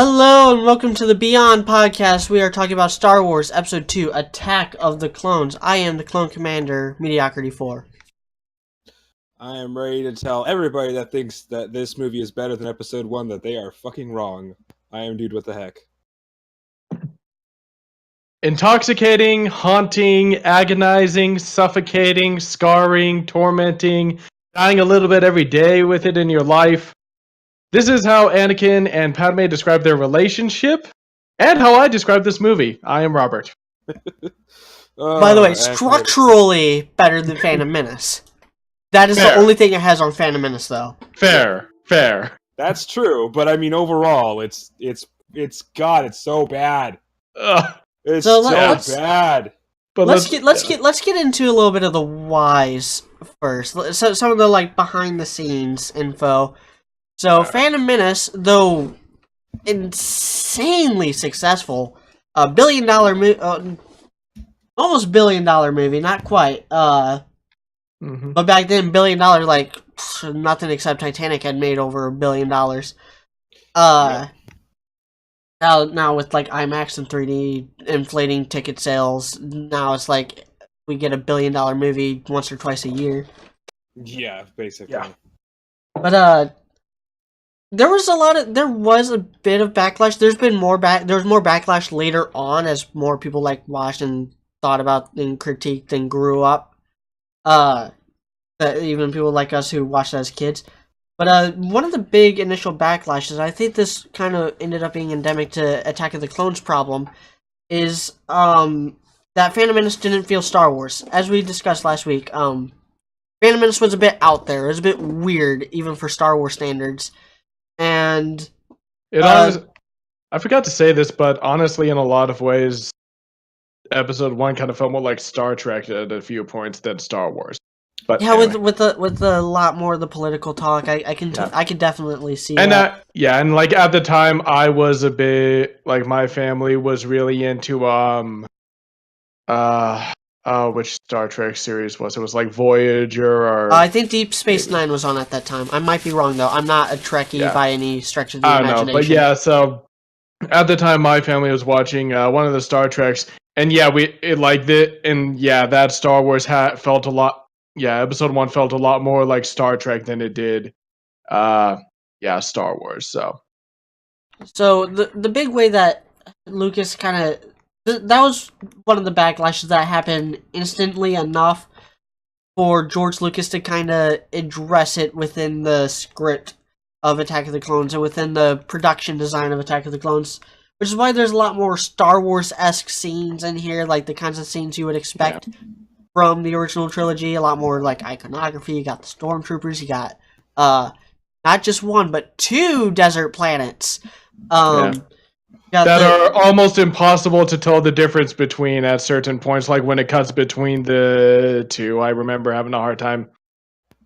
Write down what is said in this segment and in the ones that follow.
Hello and welcome to the Beyond Podcast. We are talking about Star Wars Episode 2, Attack of the Clones. I am the Clone Commander, Mediocrity 4. I am ready to tell everybody that thinks that this movie is better than Episode 1 that they are fucking wrong. I am Dude What the Heck. Intoxicating, haunting, agonizing, suffocating, scarring, tormenting, dying a little bit every day with it in your life. This is how Anakin and Padme describe their relationship, and how I describe this movie. I am Robert. By the way, structurally better than Phantom Menace. That is the only thing it has on Phantom Menace, though. Fair. That's true, but I mean, overall, it's so bad. It's so bad. But let's get into a little bit of the whys first. So some of the behind the scenes info. So Phantom Menace, though insanely successful, $1 billion almost $1 billion movie, not quite. But back then, $1 billion, nothing except Titanic had made over $1 billion. Now with IMAX and 3D inflating ticket sales, now it's we get $1 billion movie once or twice a year. Yeah, basically. Yeah. But there was a bit of backlash. There was more backlash later on as more people watched and thought about and critiqued and grew up. Even people like us who watched as kids. But one of the big initial backlashes, I think this kind of ended up being endemic to Attack of the Clones problem, is that Phantom Menace didn't feel Star Wars. As we discussed last week, Phantom Menace was a bit out there. It was a bit weird, even for Star Wars standards. And I forgot to say this, but honestly, in a lot of ways, Episode 1 kind of felt more like Star Trek at a few points than Star Wars. But yeah, anyway. with a lot more of the political talk, I can definitely see and that. And at the time, I was a bit my family was really into which Star Trek series was it? Was Voyager or I think Deep Space Nine was on at that time. I might be wrong though. I'm not a Trekkie by any stretch of the imagination. But yeah, so at the time, my family was watching one of the Star Treks, and that Star Wars felt a lot. Yeah, Episode 1 felt a lot more like Star Trek than it did, Star Wars. So the big way that Lucas that was one of the backlashes that happened instantly enough for George Lucas to kind of address it within the script of Attack of the Clones and within the production design of Attack of the Clones, which is why there's a lot more Star Wars-esque scenes in here, the kinds of scenes you would expect from the original trilogy. A lot more iconography. You got the stormtroopers. You got not just one but two desert planets. That are almost impossible to tell the difference between at certain points, when it cuts between the two. I remember having a hard time.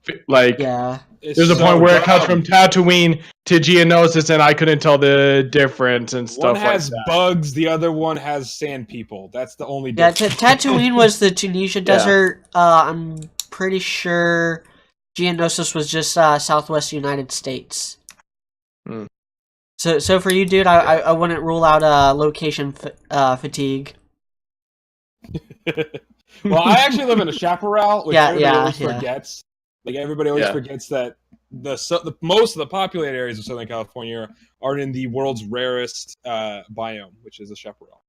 There's a point where it cuts from Tatooine to Geonosis, and I couldn't tell the difference and stuff like that. One has bugs, the other one has sand people. That's the only difference. Yeah, Tatooine was the Tunisia desert. I'm pretty sure Geonosis was just Southwest United States. So for you, dude, I wouldn't rule out location fatigue. Well, I actually live in a chaparral, which everybody always forgets. Everybody always forgets that the most of the populated areas of Southern California are in the world's rarest biome, which is a chaparral.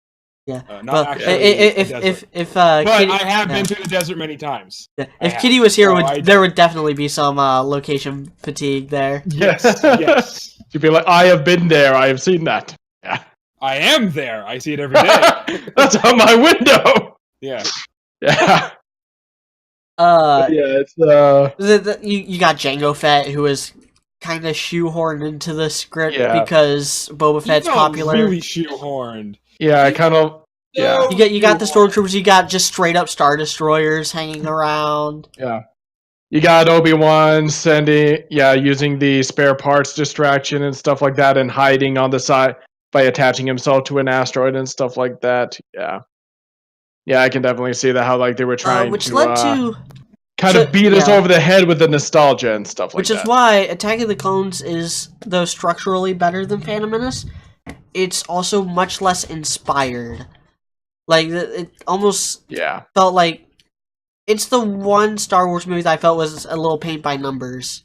Yeah, not actually if but I have been to the desert many times. Yeah. If Kitty was here, there would definitely be some location fatigue there. Yes. You'd be like, I have been there. I have seen that. Yeah. I am there. I see it every day. That's on my window. Yeah. Yeah. It's you got Jango Fett, who is kind of shoehorned into the script because Boba Fett's popular. Really shoehorned. Yeah, kind of. Yeah. You got the stormtroopers. You got just straight up Star Destroyers hanging around. Yeah. You got Obi-Wan using the spare parts distraction and stuff like that, and hiding on the side by attaching himself to an asteroid and stuff like that. Yeah. Yeah, I can definitely see that, how they were trying to kind of beat us over the head with the nostalgia and stuff like that. Which is why Attack of the Clones is, though structurally better than Phantom Menace, it's also much less inspired. Like, it almost felt like it's the one Star Wars movie that I felt was a little paint by numbers.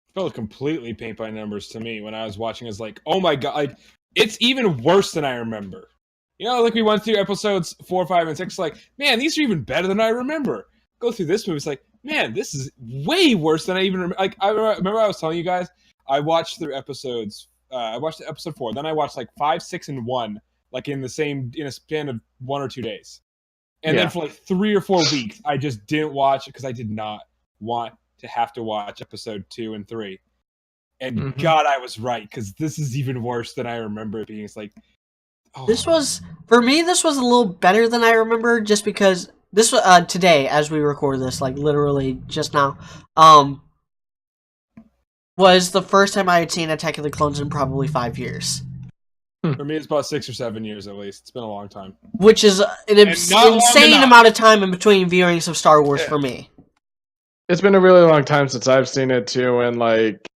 It felt completely paint by numbers to me when I was watching. It's like, oh my god, like, it's even worse than I remember. You know, like we went through episodes 4, 5, and 6, like, man, these are even better than I remember. Go through this movie, it's like, man, this is way worse than I even remember. Like, I remember I was telling you guys, I watched through episodes, I watched episode 4, then I watched like 5, 6, and 1, like in a span of 1 or 2 days. And then for like 3 or 4 weeks, I just didn't watch it because I did not want to have to watch episode 2 and 3. And God, I was right, because this is even worse than I remember it being. It's like, This was, for me, this was a little better than I remember, just because this was, today, as we record this, like, literally just now, was the first time I had seen Attack of the Clones in probably 5 years. For me, it's about 6 or 7 years at least. It's been a long time. Which is an insane amount of time in between viewings of Star Wars for me. It's been a really long time since I've seen it too, and like,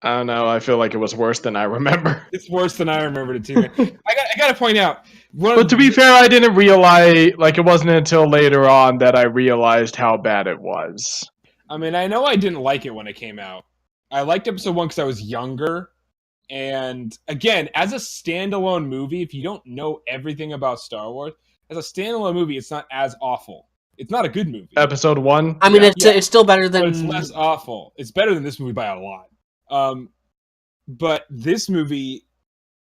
I don't know, I feel like it was worse than I remember. It's worse than I remembered it too. I got to point out. But to be fair, I didn't realize, like, it wasn't until later on that I realized how bad it was. I mean, I know I didn't like it when it came out. I liked episode 1 because I was younger. And again, as a standalone movie, if you don't know everything about Star Wars, as a standalone movie, it's not as awful. It's not a good movie. Episode 1? I mean, it's still better than... But it's less awful. It's better than this movie by a lot. But this movie,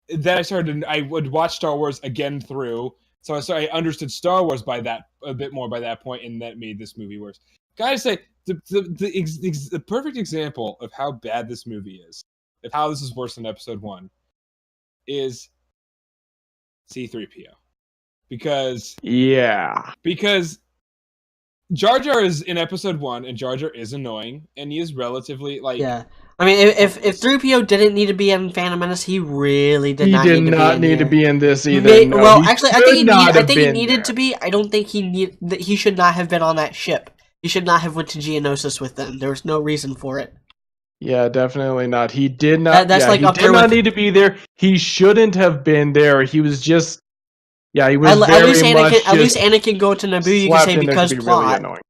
then I would watch Star Wars again through, so I understood Star Wars a bit more by that point, and that made this movie worse. Gotta say, the perfect example of how bad this movie is, of how this is worse than episode 1, is C-3PO. Because Jar Jar is in episode 1, and Jar Jar is annoying, and he is relatively, like... Yeah. I mean, if 3PO didn't need to be in Phantom Menace, he really did not need to be in this either. No, well, actually, I think he needed to be. I don't think he should not have been on that ship. He should not have went to Geonosis with them. There was no reason for it. Yeah, definitely not. He did not. That's like he did not need to be there. He shouldn't have been there. He was just... Yeah, he was at least Anakin go to Naboo, you can say, because plot. Really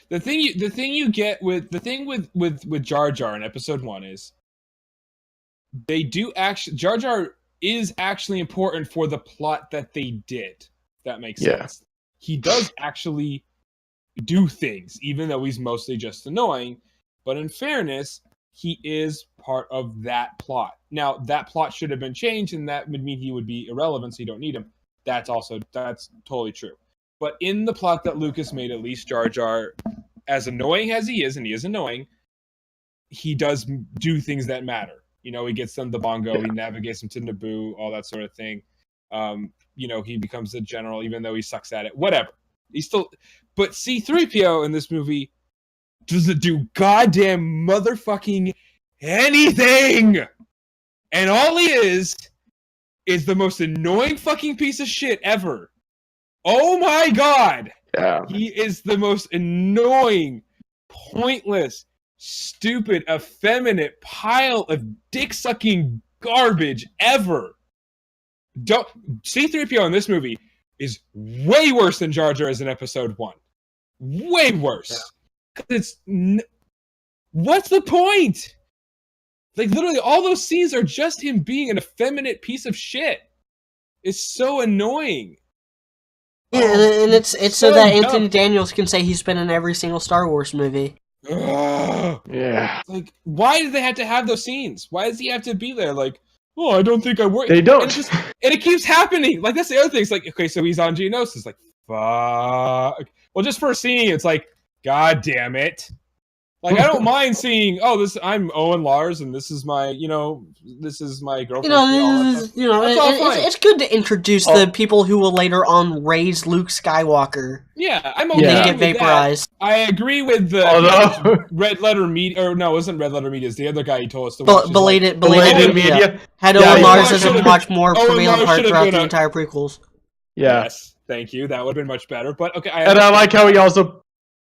The thing you get with Jar Jar in episode 1 is Jar Jar is actually important for the plot that they did. That makes sense. He does actually do things, even though he's mostly just annoying. But in fairness, he is part of that plot. Now, that plot should have been changed, and that would mean he would be irrelevant, so you don't need him. That's totally true. But in the plot that Lucas made, at least Jar Jar, as annoying as he is, and he is annoying, he does do things that matter. You know, he gets them the bongo, he navigates them to Naboo, all that sort of thing. You know, he becomes the general, even though he sucks at it. Whatever. But C-3PO in this movie doesn't do goddamn motherfucking anything! And all he is the most annoying fucking piece of shit ever. Oh my god! Yeah. He is the most annoying, pointless, stupid, effeminate pile of dick-sucking garbage ever. C-3PO in this movie is way worse than Jar Jar is in episode 1. Way worse. Yeah. What's the point? Like, literally, all those scenes are just him being an effeminate piece of shit. It's so annoying. Yeah, and it's so that Anthony Daniels can say he's been in every single Star Wars movie. Yeah. Like, why do they have to have those scenes? Why does he have to be there? Like, oh, I don't think I work. They don't. And it keeps happening. Like, that's the other thing. It's like, okay, so he's on Geonosis. Like, fuck. Well, just for a scene, it's like, god damn it. Like, I don't mind seeing, I'm Owen Lars, and this is my girlfriend. It's good to introduce the people who will later on raise Luke Skywalker. Yeah, I'm okay with get vaporized. That. I agree with the Red Letter Media, or no, it wasn't Red Letter Media, it's the other guy he told us to watch. Belated Media. Had Owen Lars as a much more prevalent part throughout the entire prequels. Yeah. Yes, thank you. That would have been much better, but okay. I like how he also...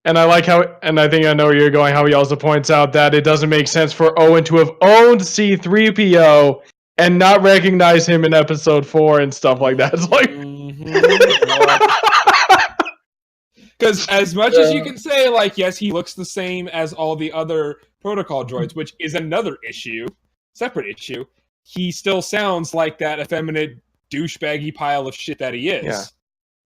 And I think I know where you're going, how he also points out that it doesn't make sense for Owen to have owned C-3PO and not recognize him in episode 4 and stuff like that. It's like, because as much as you can say, like, yes, he looks the same as all the other protocol droids, which is another issue, separate issue. He still sounds like that effeminate douchebaggy pile of shit that he is. Yeah.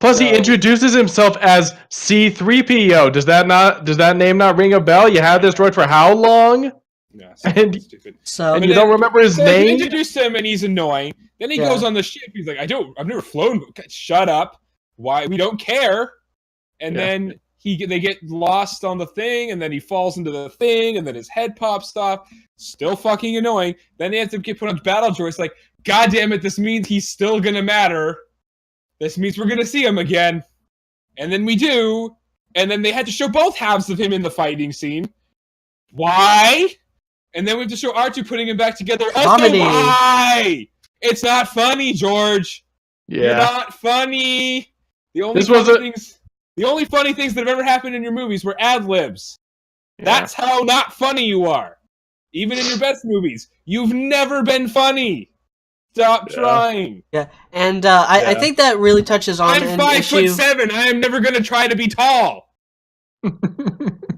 Plus, he introduces himself as C-3PO. Does that name not ring a bell? You had this droid for how long? Yeah, and stupid. And you don't remember his name? You introduce him and he's annoying. Then he goes on the ship. He's like, I've never flown. Shut up. Why? We don't care. And then they get lost on the thing, and then he falls into the thing, and then his head pops off. Still fucking annoying. Then they have to get put on battle droids. Like, God damn it, this means he's still gonna matter. This means we're gonna see him again. And then we do. And then they had to show both halves of him in the fighting scene. Why? And then we have to show R2 putting him back together. Also, why? It's not funny, George. Yeah. You're not funny. The only funny things that have ever happened in your movies were ad-libs. Yeah. That's how not funny you are. Even in your best movies. You've never been funny. Stop trying. Yeah, and I think that really touches on I'm 5'7". I am never going to try to be tall.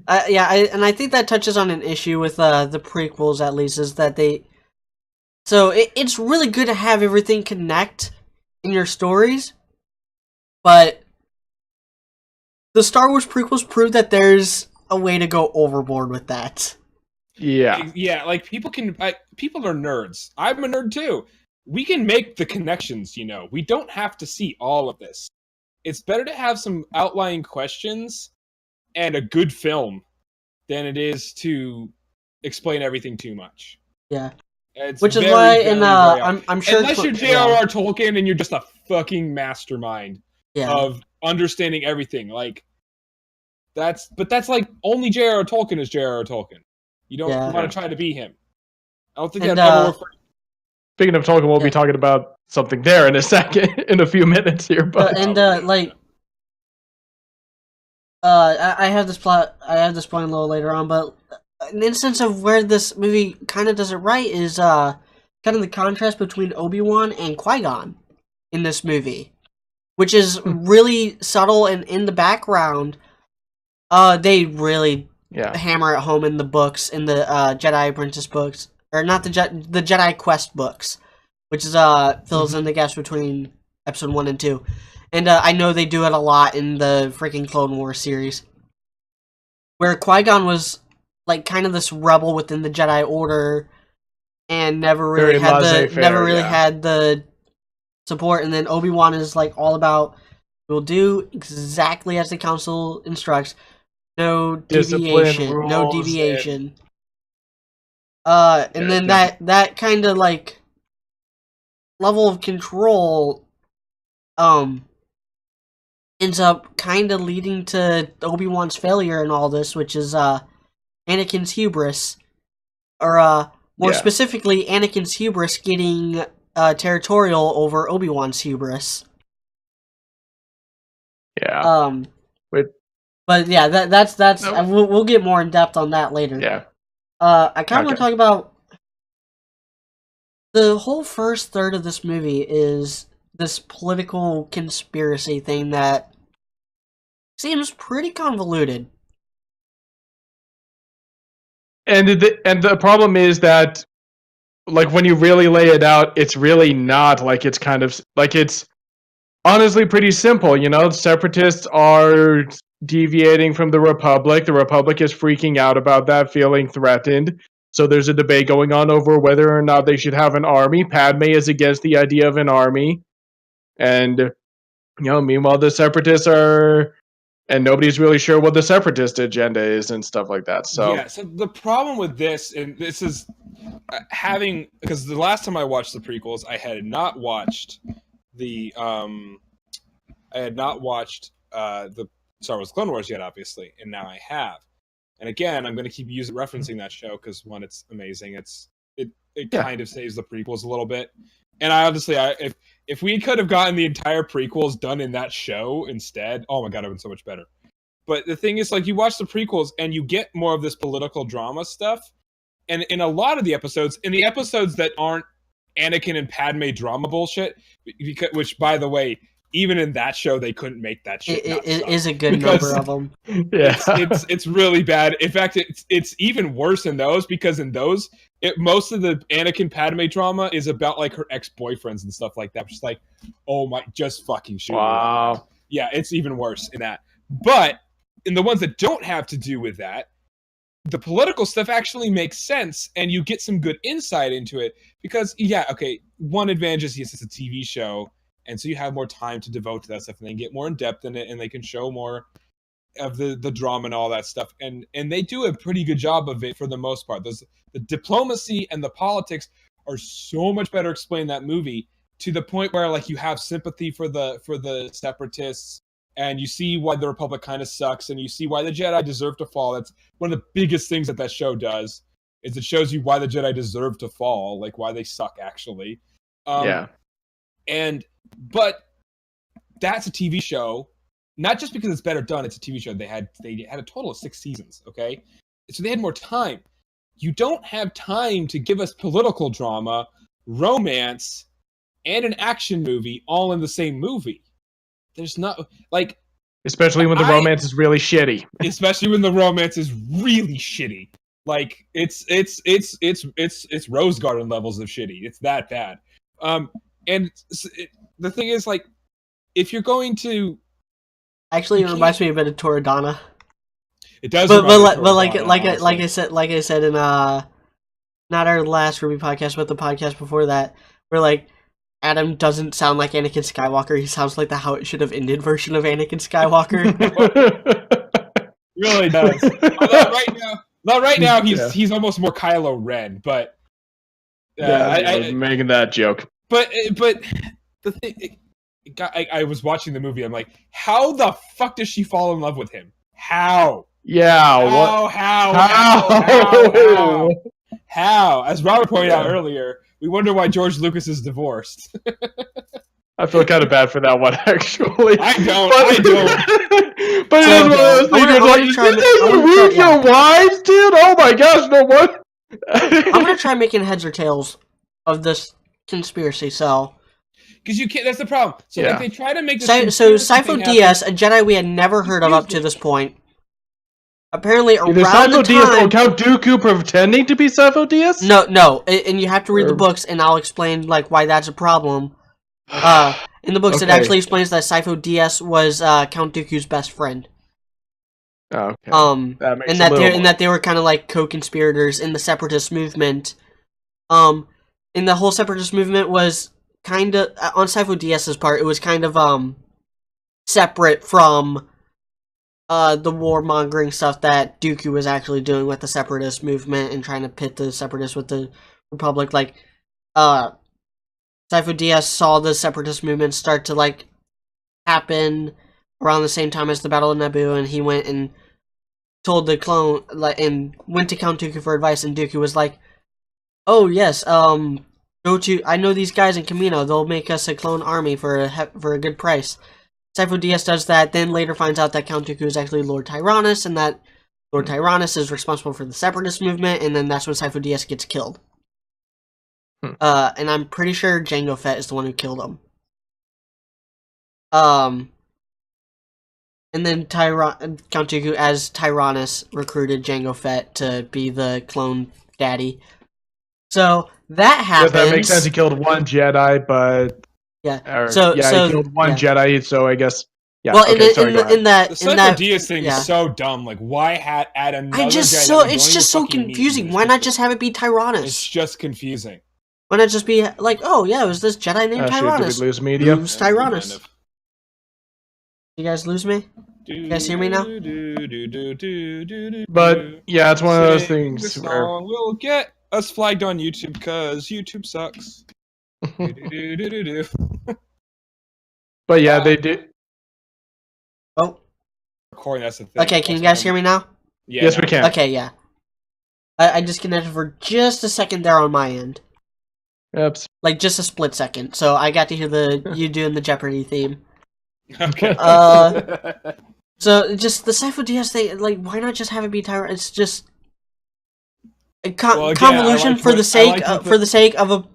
I think that touches on an issue with the prequels, at least, is that they... So, it's really good to have everything connect in your stories, but the Star Wars prequels prove that there's a way to go overboard with that. Yeah. Yeah, like, people are nerds. I'm a nerd, too. We can make the connections, you know. We don't have to see all of this. It's better to have some outlying questions and a good film than it is to explain everything too much. Yeah. Which is why, I'm sure... Unless you're J.R.R. Tolkien and you're just a fucking mastermind of understanding everything. Like, that's like, only J.R.R. Tolkien is J.R.R. Tolkien. You don't want to try to be him. I don't think that'd ever work for you. Speaking of Tolkien, we'll be talking about something there in a second, in a few minutes here. But I have this point a little later on, but an instance of where this movie kind of does it right is kind of the contrast between Obi-Wan and Qui-Gon in this movie, which is really subtle and in the background. They really hammer it home in the books, in the Jedi Apprentice books. Or not the Jedi Quest books, which is fills in the gaps between episode 1 and 2. And I know they do it a lot in the freaking Clone Wars series. Where Qui-Gon was like kind of this rebel within the Jedi Order and never really had the support, and then Obi-Wan is like all about, we'll do exactly as the council instructs. No deviation. And then that kind of like level of control ends up kind of leading to Obi-Wan's failure in all this, which is Anakin's hubris, or more specifically Anakin's hubris getting territorial over Obi-Wan's hubris. But yeah, that's we'll get more in depth on that later. Yeah. I kind of want to talk about the whole first third of this movie is this political conspiracy thing that seems pretty convoluted. And the problem is that, like, when you really lay it out, it's really not. Like, it's kind of like, it's honestly pretty simple. You know, the Separatists are deviating from the Republic. The Republic is freaking out about that, feeling threatened. So there's a debate going on over whether or not they should have an army. Padme is against the idea of an army. And, you know, meanwhile, the Separatists are... And nobody's really sure what the Separatist agenda is and stuff like that. So yeah, so the problem with this, and this is having... Because the last time I watched the prequels, I had not watched the... the Star Wars Clone Wars yet, obviously, and now I have. And again, I'm going to keep referencing that show because, one, it's amazing. It kind of saves the prequels a little bit. And I honestly, if we could have gotten the entire prequels done in that show instead, oh my god, it would have been so much better. But the thing is, like, you watch the prequels and you get more of this political drama stuff. And in a lot of the episodes, in the episodes that aren't Anakin and Padme drama bullshit, because, which, by the way, even in that show, they couldn't make that shit. It is a good number of them. Yeah, it's really bad. In fact, it's even worse in those, because in those, most of the Anakin Padme drama is about like her ex-boyfriends and stuff like that. Just like, oh my, just fucking shoot. Wow. Yeah, it's even worse in that. But in the ones that don't have to do with that, the political stuff actually makes sense, and you get some good insight into it. Because, yeah, okay, one advantage is, yes, it's a TV show, and so you have more time to devote to that stuff, and they get more in depth in it, and they can show more of the drama and all that stuff. And they do a pretty good job of it for the most part. The diplomacy and the politics are so much better explained in that movie, to the point where like you have sympathy for the separatists, and you see why the Republic kind of sucks, and you see why the Jedi deserve to fall. That's one of the biggest things that show does, is it shows you why the Jedi deserve to fall, like why they suck actually. Yeah. But that's a TV show, not just because it's better done. It's a TV show. They had a total of 6 seasons. Okay, so they had more time. You don't have time to give us political drama, romance, and an action movie all in the same movie. There's not, like, especially when the romance is really shitty. Especially when the romance is really shitty. Like it's Rose Garden levels of shitty. It's that bad. The thing is, like, if you're going to, actually, it reminds me a bit of Toradana. It does, but like I said in not our last Ruby podcast, but the podcast before that, where like Adam doesn't sound like Anakin Skywalker. He sounds like the How It Should Have Ended version of Anakin Skywalker. Really does. Right now, he's almost more Kylo Ren, but I was making that joke. But the thing, I was watching the movie. I'm like, how the fuck does she fall in love with him? How? Yeah. How? As Robert pointed out earlier, we wonder why George Lucas is divorced. I feel kind of bad for that one, actually. I don't. But it's one of those things where like, you guys root your wives, dude? Oh my gosh, no what? I'm gonna try making heads or tails of this conspiracy, so. Because you can't, that's the problem. So like, they try to make this So Sifo Dyas, a Jedi we had never heard of up to this point, apparently around the time... Or Count Dooku pretending to be Sifo Dyas? No, and you have to read the books, and I'll explain like why that's a problem. In the books, it actually explains that Sifo Dyas was Count Dooku's best friend. Okay. That makes and that they were kind of like co-conspirators in the Separatist movement. And the whole Separatist movement was kind of, on Sifo Dyas's part, it was kind of separate from the warmongering stuff that Dooku was actually doing with the Separatist movement and trying to pit the Separatists with the Republic. Like, Sifo Dyas saw the Separatist movement start to like happen around the same time as the Battle of Naboo, and he went and told the clone, and went to Count Dooku for advice, and Dooku was like, "Oh yes, go to, I know these guys in Kamino. They'll make us a clone army for a good price." Sifo Dyas does that, then later finds out that Count Dooku is actually Lord Tyrannus, and that Lord Tyrannus is responsible for the Separatist movement, and then that's when Sifo Dyas gets killed. And I'm pretty sure Jango Fett is the one who killed him. And then Count Dooku, as Tyrannus, recruited Jango Fett to be the clone daddy. So that happens. That makes sense. He killed one Jedi, but he killed one Jedi. So I guess. Yeah. Well, okay, in that Sifo Dyas thing is so dumb. Like, why add another? It's just so confusing. Why not just have it be Tyrannus? It's just confusing. Why not just be like, oh yeah, it was this Jedi named Tyrannus? Did we lose media? Who's Tyrannus? You guys lose me? You guys hear me now? But yeah, it's one of those things where we'll get us flagged on YouTube because YouTube sucks. But yeah, they did. Oh. Recording, that's the thing. Okay, can you guys hear me now? Yeah, yes, we can. Okay, yeah. I disconnected for just a second there on my end. Yep. Like just a split second. So I got to hear you doing the Jeopardy theme. Okay. So just the Sifo Dyas thing, like, why not just have it be Tyrannus? It's just a convolution for the sake of a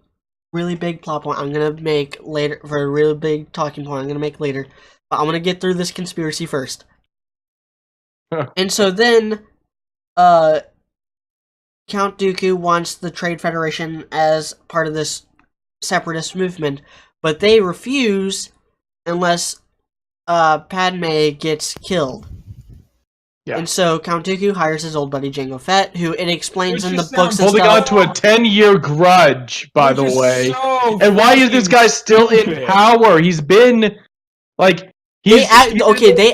really big plot point I'm gonna make later, for a really big talking point I'm gonna make later. But I'm gonna get through this conspiracy first. And so then, Count Dooku wants the Trade Federation as part of this separatist movement, but they refuse unless Padme gets killed. Yeah. And so Count Dooku hires his old buddy Jango Fett, who it explains in the books and stuff. Holding on to a 10-year grudge, by the way. So and why is this guy still in power? He's been, like... They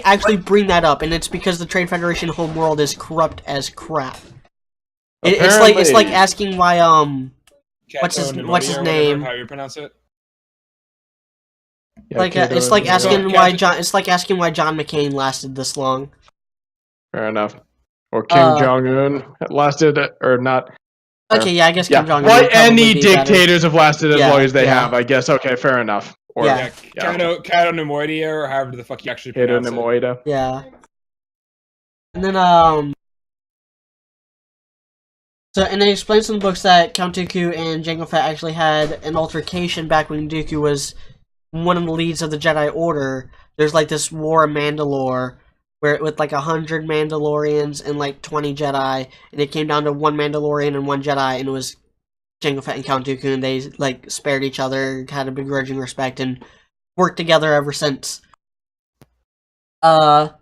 actually bring that up, and it's because the Trade Federation homeworld is corrupt as crap. It's like asking why what's his name? How you pronounce it? Yeah, it's like asking why John McCain lasted this long. Fair enough. Or Kim Jong Un lasted or not. Okay, yeah, I guess Kim Jong Un. Why any dictators have lasted as long as they have? I guess. Okay, fair enough. Or, Kato Nemoidia, or however the fuck you actually pronounce it. Kato Nemoidia. Yeah. And then so, and it explains in the books that Count Dooku and Jango Fett actually had an altercation back when Dooku was one of the leads of the Jedi Order. There's like this War of Mandalore, where with like 100 Mandalorians and like 20 Jedi, and it came down to 1 Mandalorian and 1 Jedi, and it was Jango Fett and Count Dooku, and they like spared each other, had a begrudging respect, and worked together ever since. So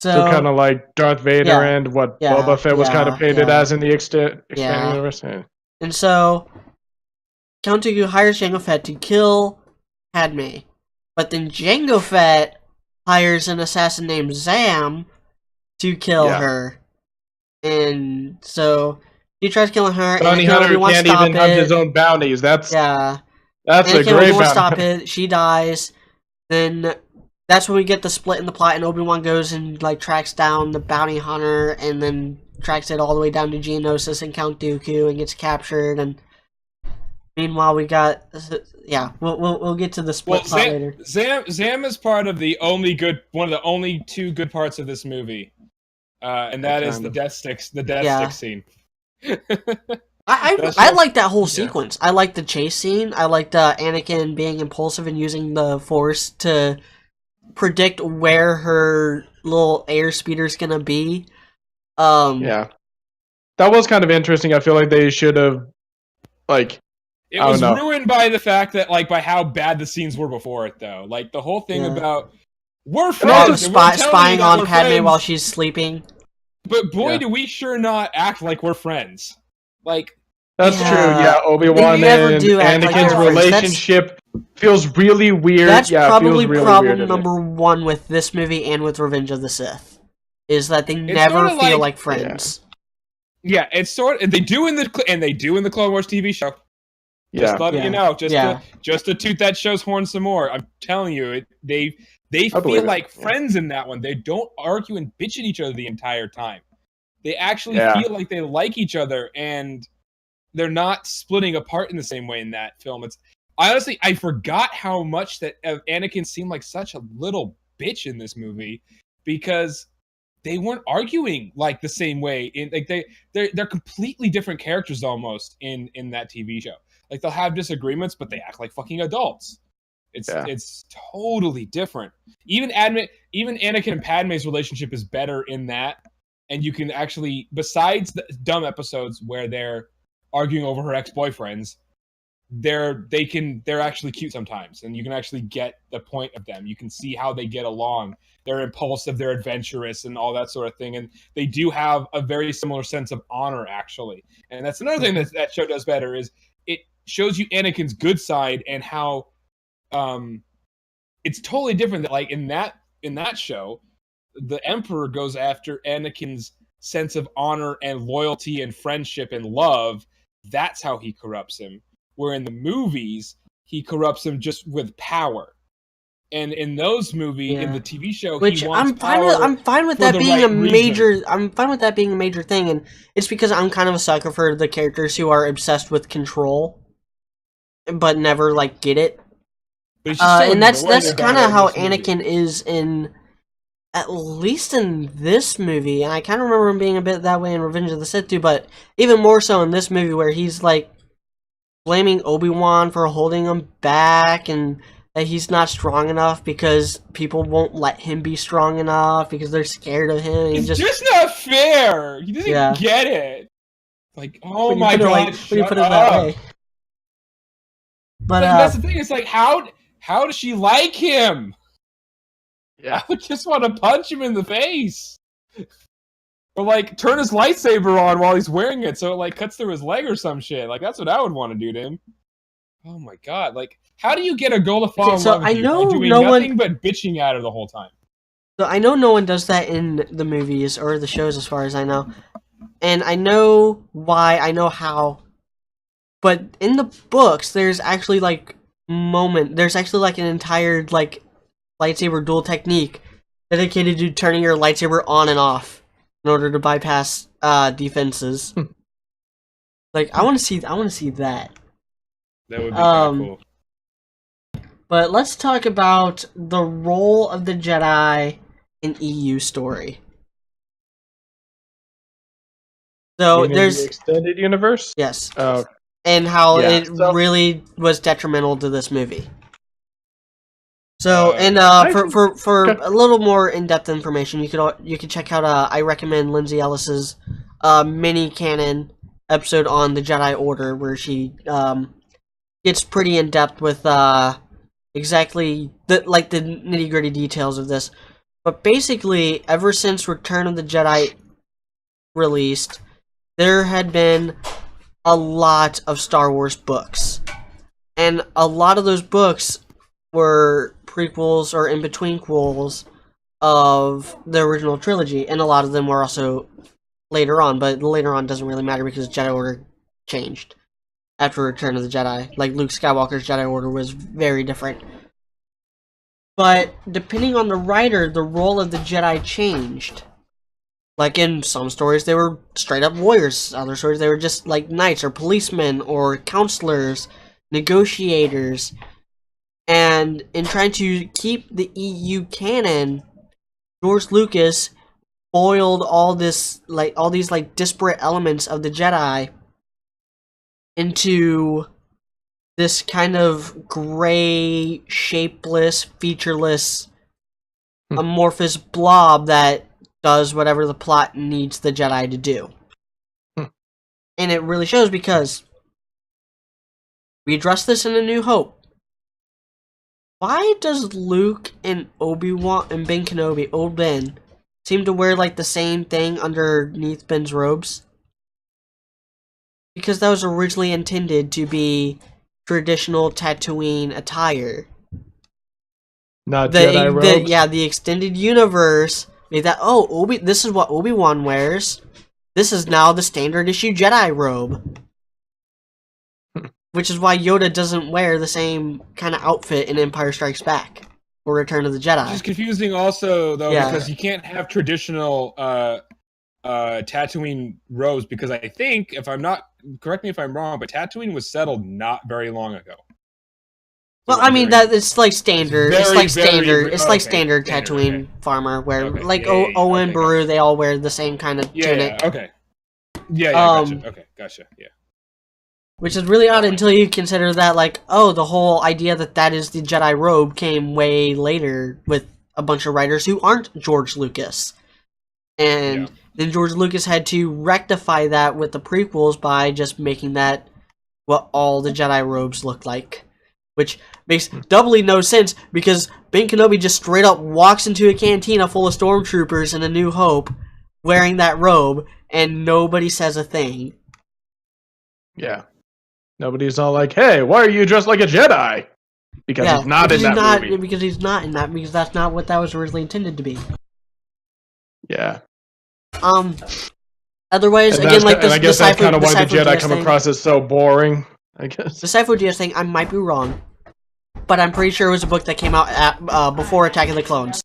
kind of like Darth Vader and what Boba Fett was kind of painted as in the expanded universe. And so Count Dooku hires Jango Fett to kill Padme, but then Jango Fett hires an assassin named Zam to kill her, and so he tries killing her. Bounty hunter can't even hunt his own bounties. That's a great bounty. Stop it. She dies. Then that's when we get the split in the plot, and Obi-Wan goes and like tracks down the bounty hunter, and then tracks it all the way down to Geonosis and Count Dooku, and gets captured. And meanwhile, we got we'll get to the split plot later. Zam is part of one of the only 2 good parts of this movie, and that is the death stick scene. I like that whole sequence. I like the chase scene. I like Anakin being impulsive and using the Force to predict where her little air speeder's gonna be. That was kind of interesting. I feel like they should have it was ruined by the fact that by how bad the scenes were before it, though. Like the whole thing about we're friends, and spying on Padme while she's sleeping. But boy, do we sure not act like we're friends. That's true. Yeah, Obi-Wan and Anakin's relationship feels really weird. That's probably problem number 1 with this movie and with Revenge of the Sith, is that they never feel like friends. Yeah, it's sort of, they do in the Clone Wars TV show. Just letting you know, just to toot that show's horn some more. I'm telling you, they feel like friends in that one. They don't argue and bitch at each other the entire time. They actually feel like they like each other, and they're not splitting apart in the same way in that film. I forgot how much that Anakin seemed like such a little bitch in this movie, because they weren't arguing like the same way. They're completely different characters almost in that TV show. Like, they'll have disagreements, but they act like fucking adults. It's totally different. Even Anakin and Padme's relationship is better in that, and you can actually, besides the dumb episodes where they're arguing over her ex-boyfriends, they're actually cute sometimes, and you can actually get the point of them. You can see how they get along. They're impulsive, they're adventurous, and all that sort of thing. And they do have a very similar sense of honor, actually. And that's another thing that show does better, is it shows you Anakin's good side, and how it's totally different. That in that show, the Emperor goes after Anakin's sense of honor and loyalty and friendship and love. That's how he corrupts him. Where in the movies, he corrupts him just with power. And in those movies, in the TV show, he wants power. I'm fine with that being a major. I'm fine with that being a major thing, and it's because I'm kind of a sucker for the characters who are obsessed with control, but never get it. And that's kind of how Anakin is in, at least in this movie. And I kind of remember him being a bit that way in Revenge of the Sith too, but even more so in this movie, where he's blaming Obi-Wan for holding him back and that he's not strong enough because people won't let him be strong enough because they're scared of him. It's just not fair. He doesn't get it. Like, oh my god, when you put it that way. But that's the thing. It's like, how does she like him? Yeah, I would just want to punch him in the face. Or like turn his lightsaber on while he's wearing it so it like cuts through his leg or some shit. Like that's what I would want to do to him. Oh my god, like how do you get a girl to fall in love with you by doing nothing but bitching at her the whole time? So I know no one does that in the movies or the shows as far as I know. And I know why, I know how. But in the books there's actually like there's actually like an entire like lightsaber duel technique dedicated to turning your lightsaber on and off in order to bypass defenses. Like I want to see that. That would be cool. But let's talk about the role of the Jedi in EU story. So there's the extended universe. Yes. And how it really was detrimental to this movie. So, for a little more in-depth information, you could check out. I recommend Lindsay Ellis's mini canon episode on the Jedi Order, where she gets pretty in depth with exactly the nitty-gritty details of this. But basically, ever since Return of the Jedi released, there had been a lot of Star Wars books, and a lot of those books were prequels or in-between-quels of the original trilogy, and a lot of them were also later on, but later on doesn't really matter because Jedi Order changed after Return of the Jedi. Like, Luke Skywalker's Jedi Order was very different. But, depending on the writer, the role of the Jedi changed. Like, in some stories, they were straight-up warriors. Other stories, they were just, like, knights or policemen or counselors, negotiators. And in trying to keep the EU canon, George Lucas boiled all these disparate elements of the Jedi into this kind of gray, shapeless, featureless, amorphous blob that does whatever the plot needs the Jedi to do. And it really shows because we addressed this in A New Hope. Why does Luke and Obi-Wan and Ben Kenobi, old Ben, seem to wear like the same thing underneath Ben's robes? Because that was originally intended to be traditional Tatooine attire. Not Jedi robes? The extended universe made that, this is what Obi-Wan wears. This is now the standard issue Jedi robe. Which is why Yoda doesn't wear the same kind of outfit in Empire Strikes Back or Return of the Jedi. Which is confusing also, though, because you can't have traditional Tatooine robes, because I think, correct me if I'm wrong, but Tatooine was settled not very long ago. Well, I mean, it's like standard. It's like standard Tatooine farmer wear. Owen, Beru, they all wear the same kind of tunic. Yeah, okay. Yeah, gotcha. Okay, gotcha, yeah. Which is really odd until you consider that, the whole idea that is the Jedi robe came way later with a bunch of writers who aren't George Lucas. And then George Lucas had to rectify that with the prequels by just making that what all the Jedi robes look like. Which makes doubly no sense, because Ben Kenobi just straight up walks into a cantina full of stormtroopers in A New Hope wearing that robe, and nobody says a thing. Yeah. Nobody's all like, hey, why are you dressed like a Jedi? Because he's not in that movie. Because he's not in that, because that's not what that was originally intended to be. Yeah. Otherwise, again, I guess that's kind of why the Jedi come across as so boring, I guess. The Sifo Dyas thing, I might be wrong, but I'm pretty sure it was a book that came out before Attack of the Clones.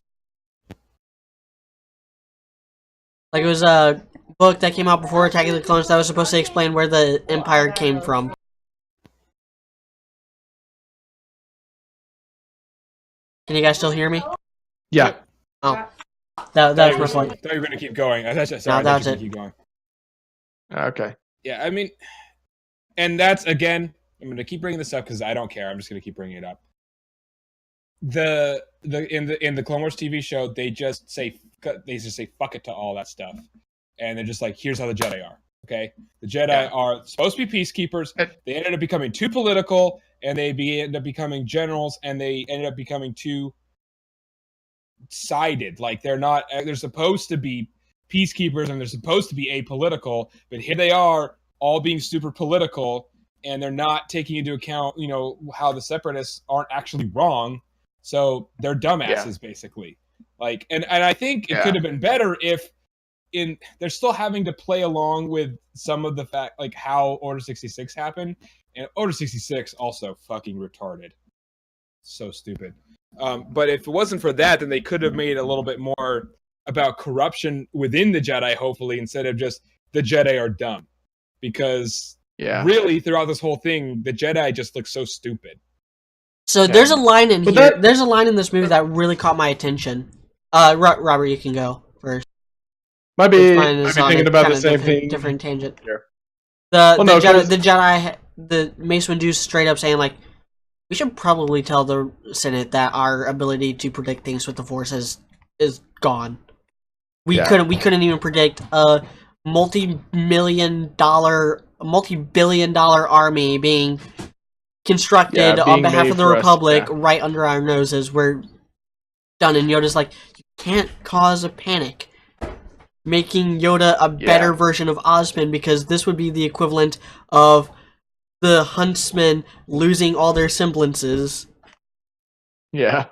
Like, it was a book that came out before Attack of the Clones that was supposed to explain where the Empire came from. Can you guys still hear me? Yeah. Oh. That was my point. I thought you were going to keep going. That was it. Keep going. Okay. Yeah, I mean, and that's, again, I'm going to keep bringing this up because I don't care. I'm just going to keep bringing it up. In the Clone Wars TV show, they just say fuck it to all that stuff, and they're just like, here's how the Jedi are. Okay, the Jedi are supposed to be peacekeepers. They ended up becoming too political, and they ended up becoming generals, and they ended up becoming too sided. Like they're not. They're supposed to be peacekeepers, and they're supposed to be apolitical, but here they are, all being super political, and they're not taking into account, how the Separatists aren't actually wrong. So they're dumbasses, basically. Like, and I think it could have been better if they're still having to play along with some of the fact, like how Order 66 happened, and Order 66 also fucking retarded, so stupid. But if it wasn't for that, then they could have made a little bit more about corruption within the Jedi, hopefully, instead of just the Jedi are dumb, because really throughout this whole thing, the Jedi just look so stupid. So there's a line in here. There's a line in this movie that really caught my attention. Robert, you can go first. Might be thinking about the same thing. Different tangent. Sure. The Jedi, the Mace Windu straight up saying, like, we should probably tell the Senate that our ability to predict things with the Force is gone. We couldn't even predict a multi-billion dollar army being constructed on behalf of the Republic right under our noses. We're done. And Yoda's like, you can't cause a panic. Making Yoda a better version of Ozpin, because this would be the equivalent of the Huntsmen losing all their semblances. Yeah.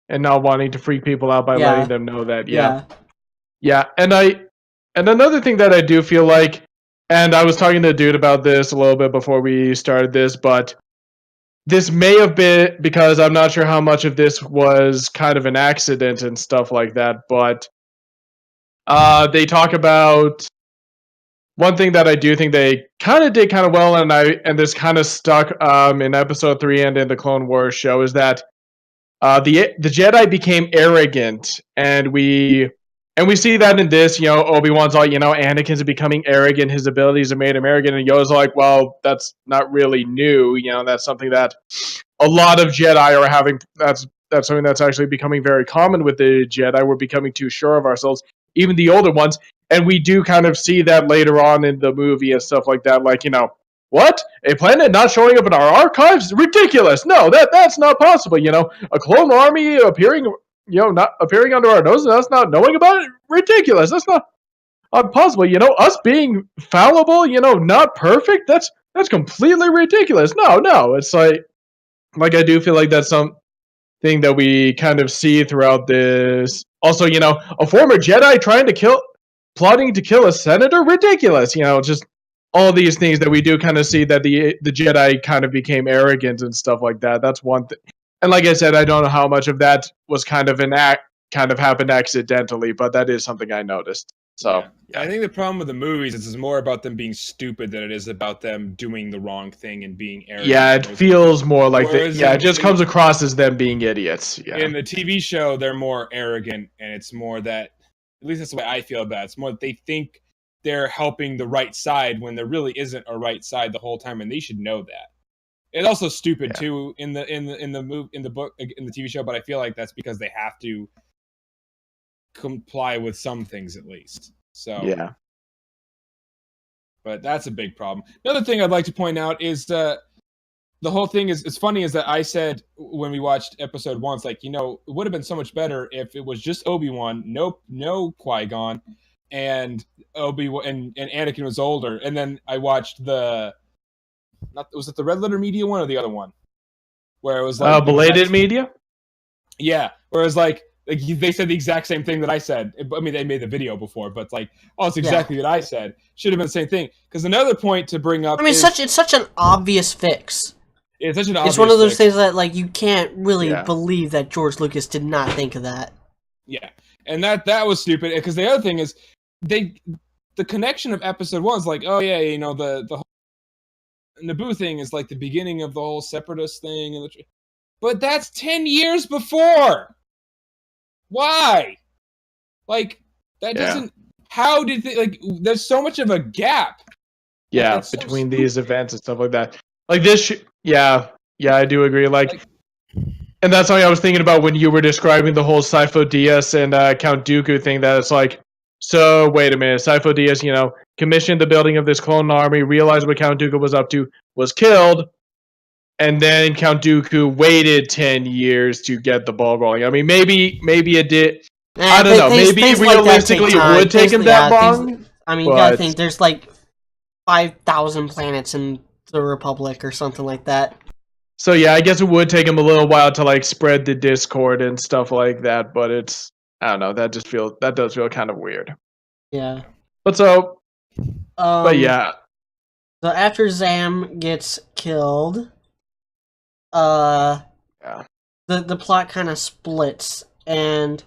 And not wanting to freak people out by letting them know that, Yeah, and another thing that I do feel like, and I was talking to a dude about this a little bit before we started this, but this may have been, because I'm not sure how much of this was kind of an accident and stuff like that, but they talk about one thing that I do think they kind of did kind of well, and this kind of stuck in episode 3 and in the Clone Wars show, is that the Jedi became arrogant, and we see that in this, Obi-Wan's like, Anakin's becoming arrogant, his abilities have made him arrogant, and Yoda's like, well, that's not really new, that's something that a lot of Jedi are having, that's something that's actually becoming very common with the Jedi. We're becoming too sure of ourselves, even the older ones, and we do kind of see that later on in the movie and stuff like that, like, what? A planet not showing up in our archives? Ridiculous! No, that's not possible, a clone army appearing, not appearing under our noses, us not knowing about it? Ridiculous! That's not possible, us being fallible, not perfect? That's completely ridiculous. No, it's like I do feel like that's something that we kind of see throughout this. Also, a former Jedi plotting to kill a senator? Ridiculous, just all these things that we do kind of see that the Jedi kind of became arrogant and stuff like that. That's one thing. And like I said, I don't know how much of that was kind of happened accidentally, but that is something I noticed. So I think the problem with the movies is it's more about them being stupid than it is about them doing the wrong thing and being arrogant. Yeah, it feels more like that. Yeah, it just comes across as them being idiots. Yeah. In the TV show, they're more arrogant, and it's more that, at least that's the way I feel about it. It's more that they think they're helping the right side when there really isn't a right side the whole time, and they should know that. It's also stupid too in the book, in the TV show, but I feel like that's because they have to comply with some things at least. So yeah. But that's a big problem. Another thing I'd like to point out is the whole thing is funny is that I said when we watched episode 1, it's like, it would have been so much better if it was just Obi-Wan, no Qui-Gon, and Obi-Wan and Anakin was older. And then I watched was it the Red Letter Media one or the other one? Where it was like Belated Media? Yeah, where it was like they said the exact same thing that I said. I mean, they made the video before, but it's like, oh, it's exactly what I said. Should have been the same thing. Because another point to bring up, it's such an obvious fix. It's such an obvious. It's one of those things that you can't really believe that George Lucas did not think of that. Yeah, and that was stupid. Because the other thing is, the connection of episode 1 is like, oh yeah, the whole Naboo thing is like the beginning of the whole separatist thing, but that's 10 years before. Why? That doesn't. How did they, there's so much of a gap. Yeah, Like, between these events and stuff like that. Like this, yeah, I do agree. Like, and that's something I was thinking about when you were describing the whole Sifo Dyas and Count Dooku thing. That it's like, so wait a minute, Sifo Dyas, commissioned the building of this clone army, realized what Count Dooku was up to, was killed, and then Count Dooku waited 10 years to get the ball rolling. I mean, maybe it did. I don't know. Maybe realistically it would take him that long. You gotta think there's like 5,000 planets in the Republic or something like that. So yeah, I guess it would take him a little while to like spread the Discord and stuff like that, but I don't know, that does feel kind of weird. Yeah. But yeah. So after Zam gets killed, the plot kind of splits, and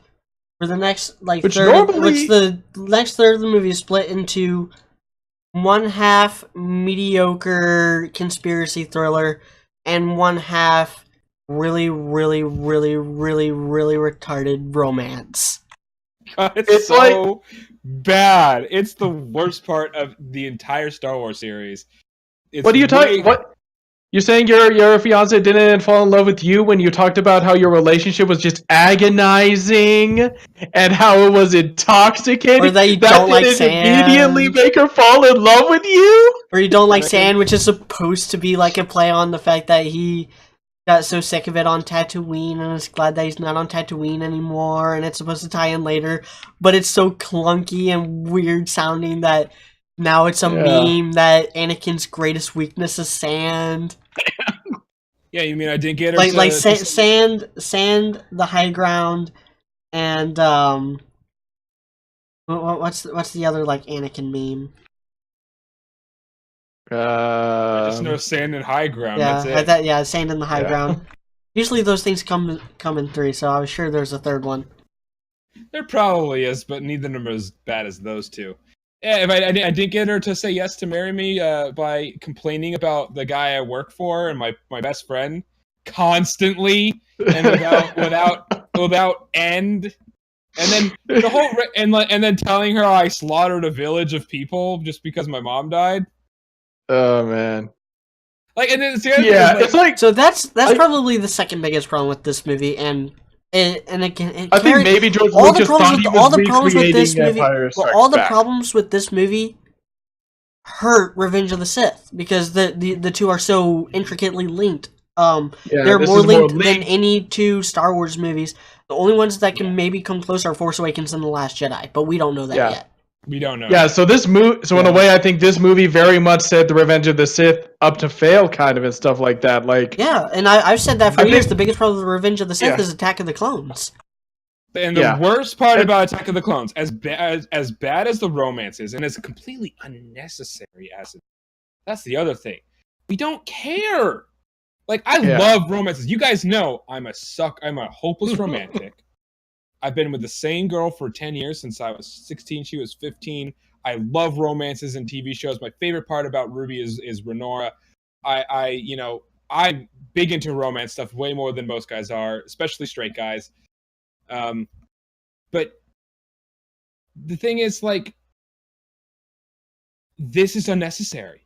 for the next the next third of the movie is split into one half mediocre conspiracy thriller and one half really, really, really, really, really retarded romance. It's so bad. It's the worst part of the entire Star Wars series. What are you talking? What? You're saying your fiance didn't fall in love with you when you talked about how your relationship was just agonizing and how it was intoxicating? Or that you don't like sand. Immediately make her fall in love with you? Or you don't like sand, which is supposed to be like a play on the fact that he got so sick of it on Tatooine and is glad that he's not on Tatooine anymore, and it's supposed to tie in later, but it's so clunky and weird sounding that now it's a meme that Anakin's greatest weakness is sand. Yeah, you mean I didn't get her sand, the high ground, and what's the other like Anakin meme? I just know sand and high ground. Yeah, that's it. Sand and the high ground. Usually those things come in three, so I was sure there's a third one. There probably is, but neither of them are as bad as those two. Yeah, if I didn't get her to say yes to marry me by complaining about the guy I work for and my best friend constantly and without end, and then the whole and then telling her I slaughtered a village of people just because my mom died. Oh man! Like, and then it's like so that's probably the second biggest problem with this movie, and again, I think maybe George Lucas thought he was recreating Empire Strikes Back. All the problems with this movie hurt Revenge of the Sith because the two are so intricately linked. They're more linked than any two Star Wars movies. The only ones that can maybe come close are Force Awakens and The Last Jedi, but we don't know that yet. We don't know. Yeah, so in a way, I think this movie very much set the Revenge of the Sith up to fail, kind of, and stuff like that. Like, yeah, and I've said that for years. The biggest problem with Revenge of the Sith is Attack of the Clones. And the worst part about Attack of the Clones, as bad as the romance is, and as completely unnecessary as it, that's the other thing. We don't care. Like, I love romances. You guys know I'm a hopeless romantic. I've been with the same girl for 10 years since I was 16. She was 15. I love romances and TV shows. My favorite part about Ruby is Renora. I'm big into romance stuff way more than most guys are, especially straight guys. But the thing is, like, this is unnecessary.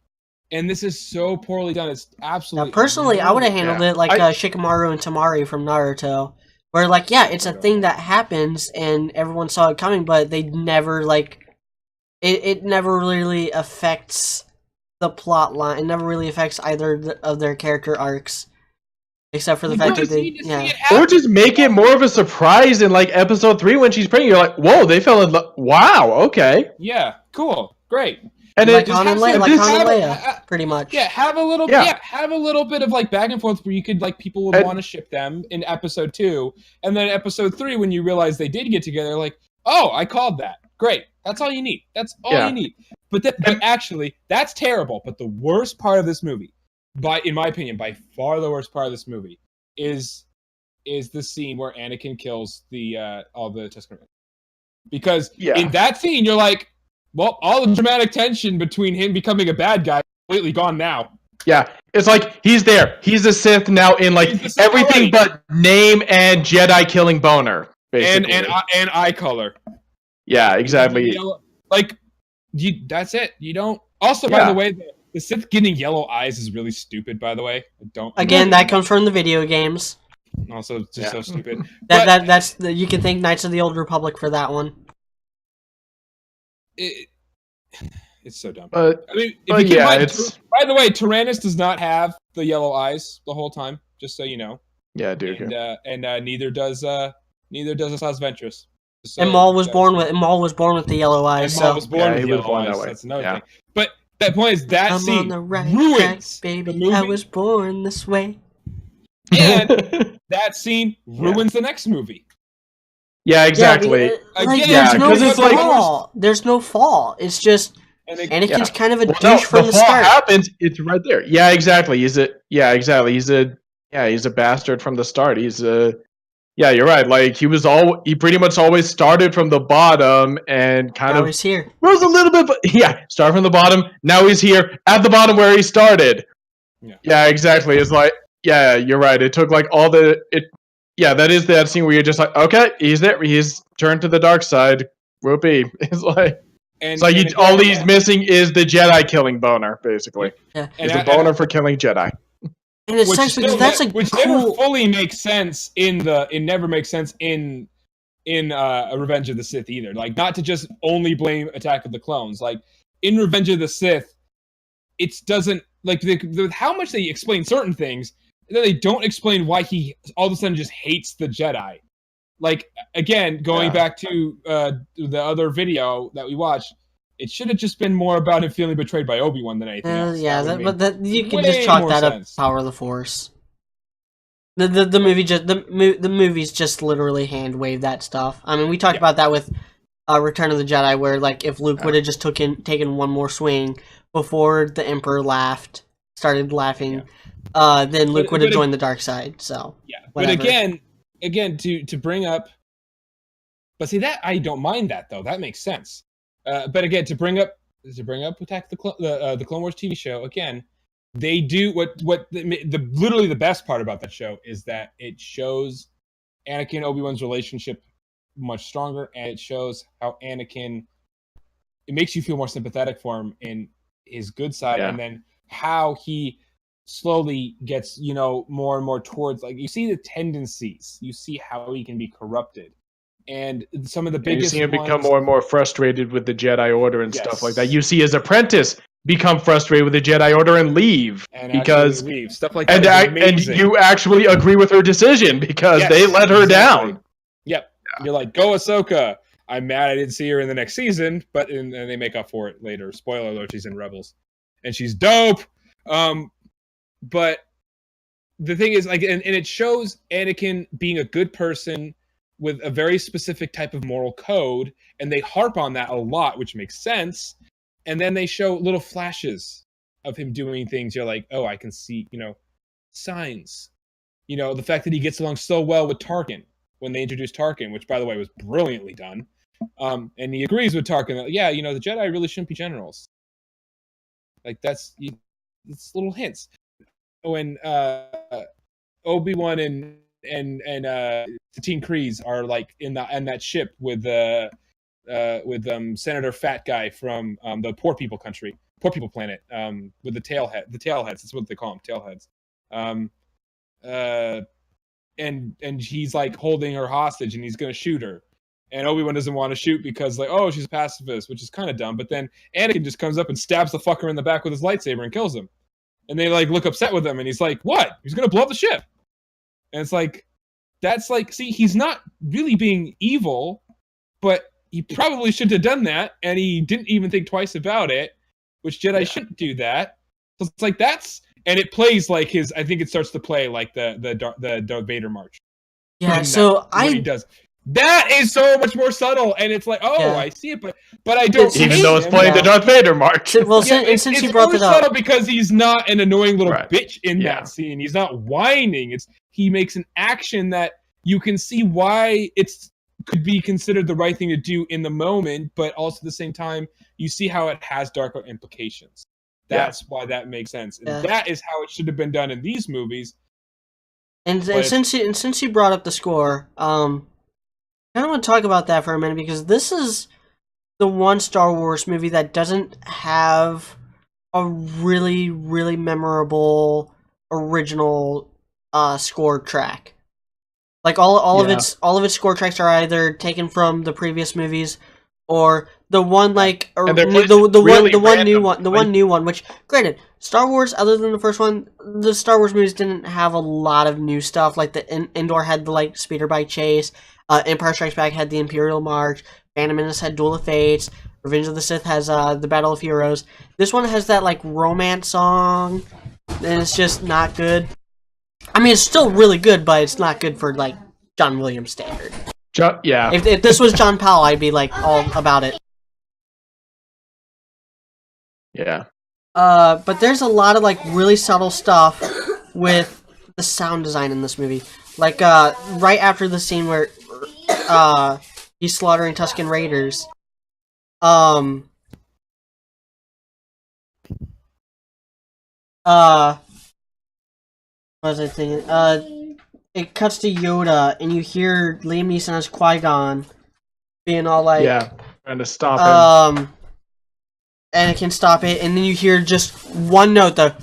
And this is so poorly done. It's absolutely... Now, personally, I would have handled it like Shikamaru and Tamari from Naruto. Where, like, it's a thing that happens, and everyone saw it coming, but they never, like... It never really affects the plot line. It never really affects either of their character arcs. Except for the fact that they... Or just make it more of a surprise in, like, Episode 3 when she's pregnant. You're like, whoa, they fell in love. Wow, okay. Yeah, cool, great. And like Han and Leia, pretty much. Yeah, have a little bit of like back and forth where you could like people would want to ship them in Episode 2, and then Episode 3 when you realize they did get together, like, oh, I called that. Great, that's all you need. That's all you need. But actually, that's terrible. But the worst part of this movie, in my opinion, by far the worst part of this movie, is the scene where Anakin kills all the Tusken Raiders. Because in that scene, you're like, well, all the dramatic tension between him becoming a bad guy is completely gone now. Yeah, it's like he's there. He's a Sith now in like everything but name and Jedi killing boner, basically. And eye color. Yeah, exactly. Like, that's it. You don't Also, by the way, the Sith getting yellow eyes is really stupid. By the way, that comes from the video games. Also, just so stupid. That's you can thank Knights of the Old Republic for that one. It's so dumb. I mean, by the way, Tyrannus does not have the yellow eyes the whole time. Just so you know. Yeah, dude. And neither does Asajj Ventress. So, and Maul was born with the yellow eyes. Maul was born with yellow eyes. That's another thing. But that point is that scene ruins baby. the movie. I was born this way. And that scene ruins the next movie. Yeah, exactly. There's no fall. It's just Anakin's kind of a douche from the start. Happens. It's right there. Yeah, exactly. He's a bastard from the start. You're right. Like he pretty much always started from the bottom and now he's here. Rose a little bit, but start from the bottom. Now he's here at the bottom where he started. Yeah, exactly. It's like, you're right. It took like that is that scene where you're just like, okay, he's there. He's turned to the dark side. Whoopee. All he's missing is the Jedi killing boner, basically. Yeah. It's a boner for killing Jedi. And it's which never fully makes sense it never makes sense in Revenge of the Sith either. Like, not to just only blame Attack of the Clones. Like, in Revenge of the Sith, it doesn't, like, how much they explain certain things, and then they don't explain why he all of a sudden just hates the Jedi. Like, again, going back to the other video that we watched, it should have just been more about him feeling betrayed by Obi-Wan than anything else. You can just chalk that up Power of the Force. The movies just literally hand wave that stuff. I mean, we talked about that with Return of the Jedi, where like if Luke would have just taken one more swing before the Emperor started laughing, then Luke would have joined the dark side. So whatever. But again, to bring up, but see that I don't mind that though. That makes sense. But again, to bring up Attack the Clone Wars TV show again, they do literally the best part about that show is that it shows Anakin and Obi-Wan's relationship much stronger, and it shows how Anakin, it makes you feel more sympathetic for him in his good side, and then how he slowly gets more and more towards, like, you see the tendencies, you see how he can be corrupted. And some of the biggest you see him become more and more frustrated with the Jedi Order and stuff like that. You see his apprentice become frustrated with the Jedi Order and leave because leave. Stuff like that. And you actually agree with her decision because they let her down. Yep. You're like, go Ahsoka. I'm mad I didn't see her in the next season, and they make up for it later. Spoiler alert: she's in Rebels, and she's dope. But the thing is, like, and it shows Anakin being a good person with a very specific type of moral code, and they harp on that a lot, which makes sense. And then they show little flashes of him doing things. You're like, oh, I can see, signs. The fact that he gets along so well with Tarkin when they introduced Tarkin, which, by the way, was brilliantly done. And he agrees with Tarkin that, the Jedi really shouldn't be generals. Like, it's little hints. When Obi-Wan and Satine Kryze are like in that ship with Senator Fat Guy from the poor people planet, with the tailheads. That's what they call them, tailheads. And he's like holding her hostage, and he's gonna shoot her. And Obi-Wan doesn't want to shoot because, like, oh, she's a pacifist, which is kind of dumb. But then Anakin just comes up and stabs the fucker in the back with his lightsaber and kills him. And they like look upset with him, and he's like, "What? He's gonna blow up the ship?" And it's like, that's like, see, he's not really being evil, but he probably shouldn't have done that, and he didn't even think twice about it, which Jedi shouldn't do that. So it's like, and it plays like I think it starts to play like the Darth Vader march. Yeah, so he does. That is so much more subtle, and it's like, I see it, but I don't. Even though it's playing the Darth Vader march. Well, since you brought it up, subtle because he's not an annoying little bitch in that scene. He's not whining. He makes an action that you can see why could be considered the right thing to do in the moment, but also at the same time, you see how it has darker implications. That's why that makes sense, and that is how it should have been done in these movies. And since you brought up the score, I kind of want to talk about that for a minute, because this is the one Star Wars movie that doesn't have a really, really memorable original score track. Like all of its score tracks are either taken from the previous movies or the one like or the one new one. Which, granted, Star Wars, other than the first one, the Star Wars movies didn't have a lot of new stuff. Like the Endor had the like speeder bike chase. Empire Strikes Back had the Imperial March. Phantom Menace had Duel of Fates. Revenge of the Sith has the Battle of Heroes. This one has that like romance song, and it's just not good. I mean, it's still really good, but it's not good for like John Williams standard. Yeah. If this was John Powell, I'd be like all about it. Yeah. But there's a lot of like really subtle stuff with the sound design in this movie. Like right after the scene where he's slaughtering Tusken Raiders. What was I thinking? It cuts to Yoda, and you hear Liam Neeson as Qui-Gon being all like, trying to stop him. Anakin, stop it, and then you hear just one note, the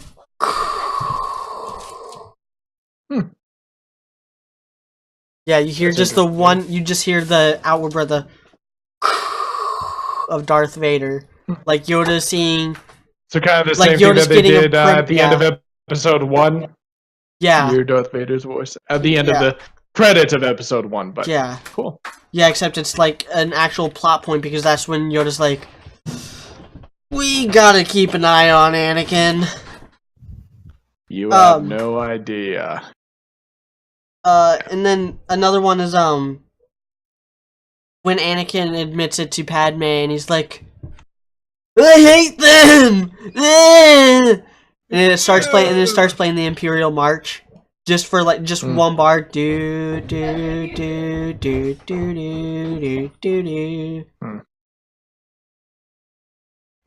Yeah, you hear just the one, you just hear the outward breath of Darth Vader. Like Yoda seeing... So kind of the same thing that they did at the end of episode 1. Yeah. You hear Darth Vader's voice at the end of the credits of episode 1, but yeah. Cool. Yeah, except it's like an actual plot point because that's when Yoda's like, we gotta keep an eye on Anakin. You have no idea. And then another one is when Anakin admits it to Padme and he's like, I hate them! And it starts playing the Imperial March. Just for like one bar. Do do do do do do do do.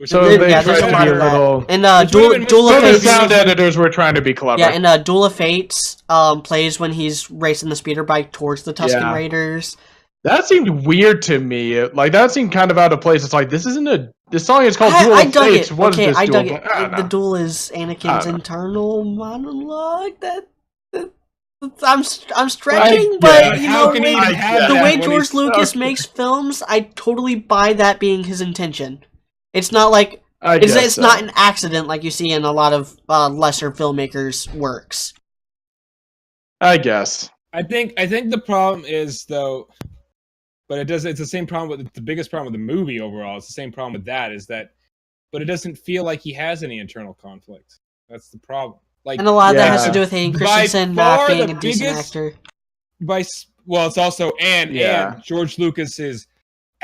So they tried to be a little... And Duel of Fates... the sound editors were trying to be clever. Yeah, and Duel of Fates plays when he's racing the speeder bike towards the Tusken Raiders. That seemed weird to me. Like, that seemed kind of out of place. It's like, this isn't a... This song is called Duel of Fates. What is this I duel? dug it. The duel is Anakin's internal monologue. I'm stretching, but you know, the way George Lucas makes films, I totally buy that being his intention. It's not like it's not an accident like you see in a lot of lesser filmmakers' works. I guess. I think the problem is though, but it's the same problem with the biggest problem with the movie overall. It's the same problem with that but it doesn't feel like he has any internal conflict. That's the problem. Like, and a lot of that has to do with Hayden Christensen not being a decent actor. It's also and George Lucas is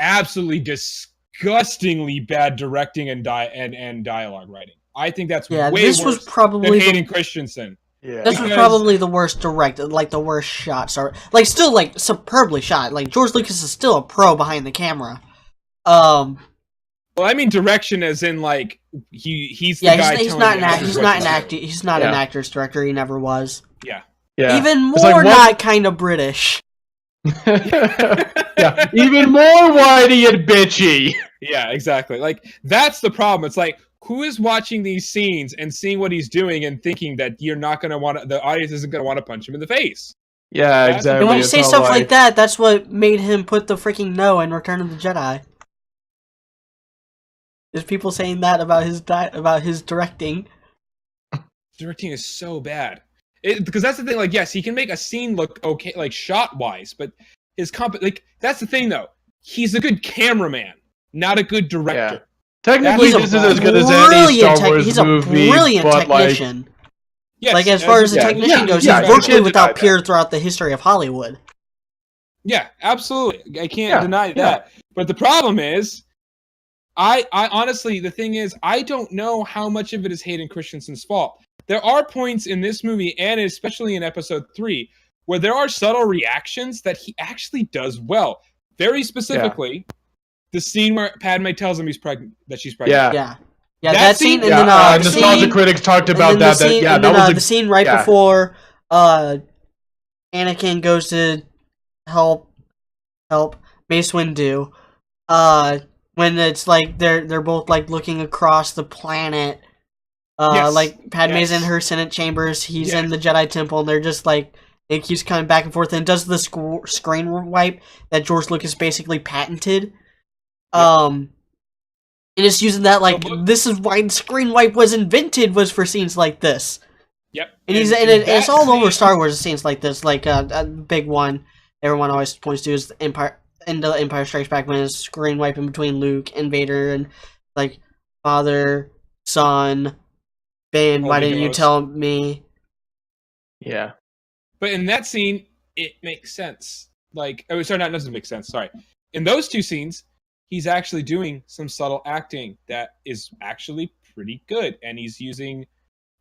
absolutely disgustingly bad directing and dialogue writing. I think that's way worse than Hayden Christensen. Yeah. This was probably the worst directed, like the worst shots are like still like superbly shot. Like George Lucas is still a pro behind the camera. Well, I mean direction as in like he's the guy. He's not an actor's director. He never was. Yeah. Even more not kind of British. Yeah. Even more whitey and bitchy. Yeah, exactly. Like that's the problem. It's like who is watching these scenes and seeing what he's doing and thinking that you're not going to want to, the audience isn't going to want to punch him in the face. Yeah, exactly. And when you say stuff like that, that's what made him put the freaking no in Return of the Jedi. There's people saying that about his directing. Directing is so bad. Because that's the thing, like, yes, he can make a scene look okay, like, shot-wise, but his that's the thing, though. He's a good cameraman, not a good director. Yeah. Technically, this is as good as any Star Wars he's a brilliant technician. Like, yes, like, as far as the technician goes, he's virtually without peer throughout the history of Hollywood. Yeah, absolutely. I can't deny that. But the problem is, I honestly, the thing is, I don't know how much of it is Hayden Christensen's fault. There are points in this movie, and especially in episode 3, where there are subtle reactions that he actually does well. Very specifically, the scene where Padme tells him she's pregnant. Yeah, that scene, and then nostalgia critics talked about that. The scene right before Anakin goes to help Mace Windu. When it's like they're both like looking across the planet Like Padme's in her Senate chambers, he's in the Jedi Temple, and they're just like it keeps coming back and forth, and does the screen wipe that George Lucas basically patented. And it's using that like this is why screen wipe was invented, was for scenes like this. Yep. And it's all over Star Wars scenes like this. Like a big one everyone always points to is the Empire Strikes Back, when it's screen wiping between Luke and Vader, and like father, son, Ben, why didn't you tell me? Yeah. But in that scene, it makes sense. Like, oh, sorry, that doesn't make sense. Sorry. In those two scenes, he's actually doing some subtle acting that is actually pretty good, and he's using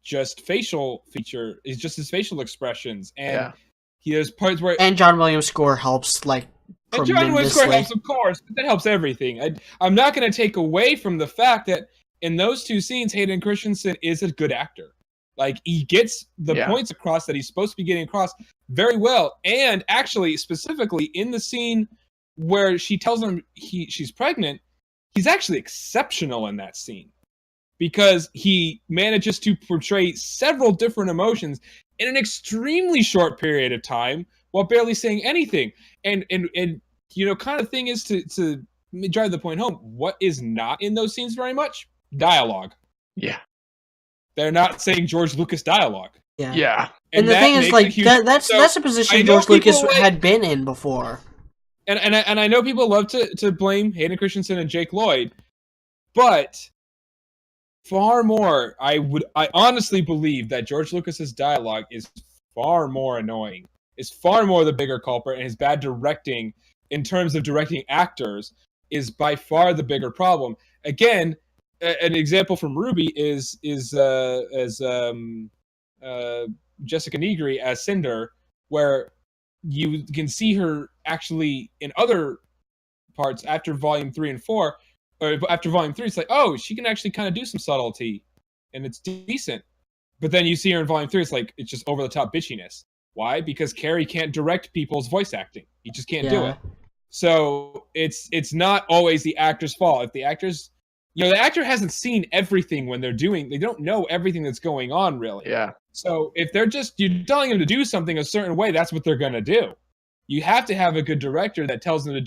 just facial feature. It's just his facial expressions, and he has parts where John Williams' score helps like. And John Williams' score helps, of course, but that helps everything. I'm not going to take away from the fact that in those two scenes, Hayden Christensen is a good actor. Like, he gets the points across that he's supposed to be getting across very well. And actually, specifically in the scene where she tells him she's pregnant, he's actually exceptional in that scene, because he manages to portray several different emotions in an extremely short period of time while barely saying anything. And you know, kind of thing is to drive the point home, what is not in those scenes very much? Dialogue. Yeah. They're not saying George Lucas dialogue. Yeah. And the thing is, like, that's a position George Lucas had been in before. And I know people love to blame Hayden Christensen and Jake Lloyd, but far more, I honestly believe that George Lucas's dialogue is far more annoying, is far more the bigger culprit, and his bad directing in terms of directing actors is by far the bigger problem. Again, an example from Ruby is Jessica Negri as Cinder, where you can see her actually in other parts after Volume 3 and 4, or after Volume 3, it's like, oh, she can actually kind of do some subtlety, and it's decent. But then you see her in Volume 3, it's just over-the-top bitchiness. Why? Because Cary can't direct people's voice acting. He just can't do it. So it's not always the actor's fault. If the actor's, the actor hasn't seen everything when they don't know everything that's going on, really. Yeah. So if you're telling them to do something a certain way, that's what they're going to do. You have to have a good director that tells them to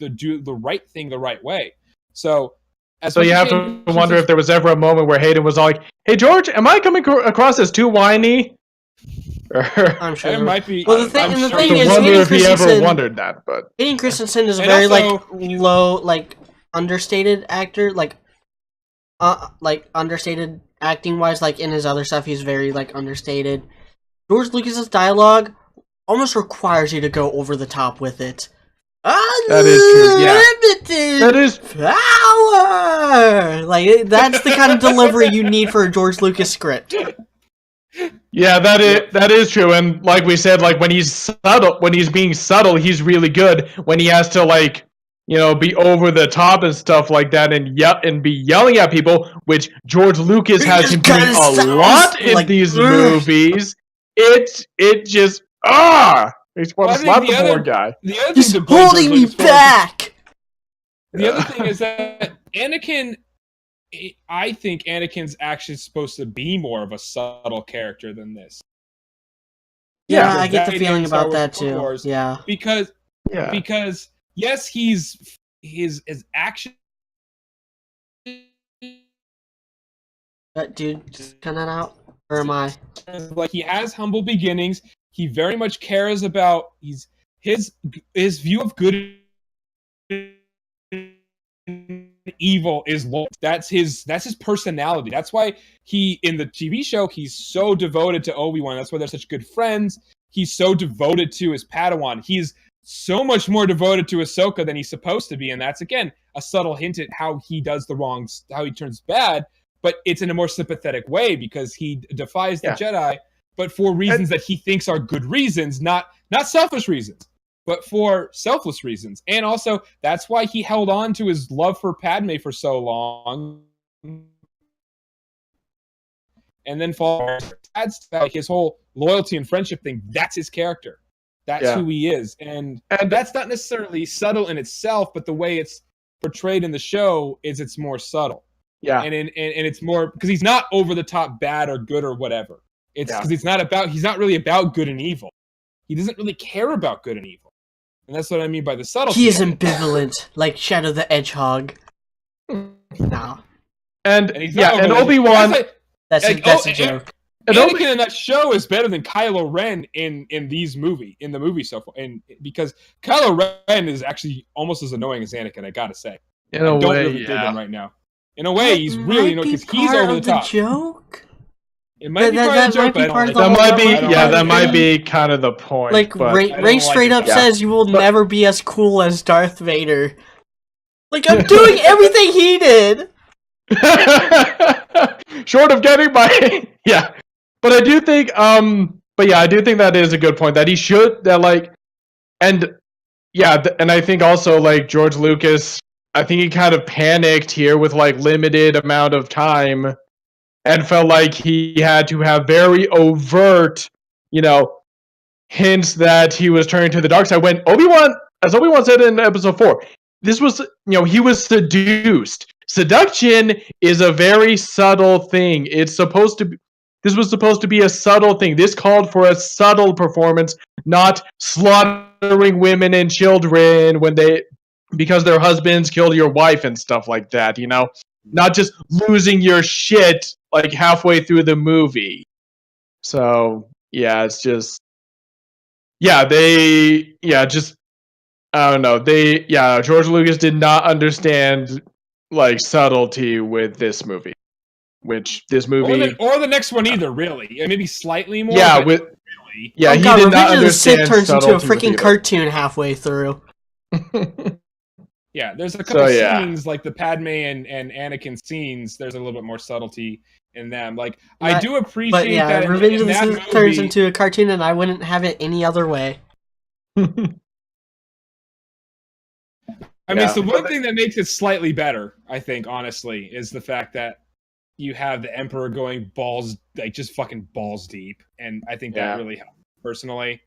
do the right thing the right way. So you have to wonder if there was ever a moment where Hayden was like, "Hey George, am I coming across as too whiny?" I'm sure it might be. Well, the thing is, I wonder if he ever wondered that. But Hayden Christensen is a very low, understated actor, understated acting wise. Like in his other stuff, he's very understated. George Lucas's dialogue almost requires you to go over the top with it. That is true. Yeah. That is power. That's the kind of delivery you need for a George Lucas script. Yeah, that is true. And like we said, when he's being subtle, he's really good. When he has to be over the top and stuff like that, and be yelling at people, which George Lucas has him doing a lot in these movies. It just makes me want to slap the poor guy. He's holding me back. The other thing is that Anakin. I think Anakin's actually supposed to be more of a subtle character than this. Yeah, I get the feeling about that too. Because yes, his action. That dude just cut that out, or am I? He has humble beginnings. He very much cares about his view of good and evil is low. That's his personality. That's why he, in the TV show, he's so devoted to Obi-Wan. That's why they're such good friends. He's so devoted to his Padawan. He's so much more devoted to Ahsoka than he's supposed to be, and that's again a subtle hint at how he does how he turns bad, but it's in a more sympathetic way because he defies the Jedi, but for reasons that he thinks are good reasons, not selfish reasons, but for selfless reasons. And also, that's why he held on to his love for Padme for so long. And then adds to his whole loyalty and friendship thing. That's his character. That's who he is. And that's not necessarily subtle in itself, but the way it's portrayed in the show is it's more subtle. Yeah. And it's more because he's not over the top bad or good or whatever. It's because he's not really about good and evil. He doesn't really care about good and evil. And that's what I mean by the subtlety. He is ambivalent, like Shadow the Hedgehog. No. And Obi-Wan... That's a joke. Anakin in that show is better than Kylo Ren in the movie so far. And because Kylo Ren is actually almost as annoying as Anakin, I gotta say. In a way, don't really dig him right now. In a way, he's really annoying because he's over the top. Joke? It might be part of the joke, but that might be kind of the point. Like, Ray straight up says you will never be as cool as Darth Vader. Like, I'm doing everything he did! Short of getting my... yeah. But I do think, I do think that is a good point, that he should, and I think also, like, George Lucas, I think he kind of panicked here with, like, limited amount of time, and felt like he had to have very overt, hints that he was turning to the dark side. When as Obi-Wan said in episode 4, this was, he was seduced. Seduction is a very subtle thing. This was supposed to be a subtle thing. This called for a subtle performance, not slaughtering women and children because their husbands killed your wife and stuff like that, Not just losing your shit like halfway through the movie. So, yeah, it's just I don't know. George Lucas did not understand like subtlety with this movie. Which this movie or the next one either, really. Maybe slightly more. Yeah, really. He did not Revenge of the Sith understand turns into a freaking cartoon halfway through. Yeah, there's a couple scenes like the Padme and Anakin scenes. There's a little bit more subtlety in them. Like I do appreciate that. Revenge of the Sith turns into a cartoon, and I wouldn't have it any other way. I mean, so one thing that makes it slightly better, I think, honestly, is the fact that you have the Emperor going just fucking balls deep, and I think that really helped personally.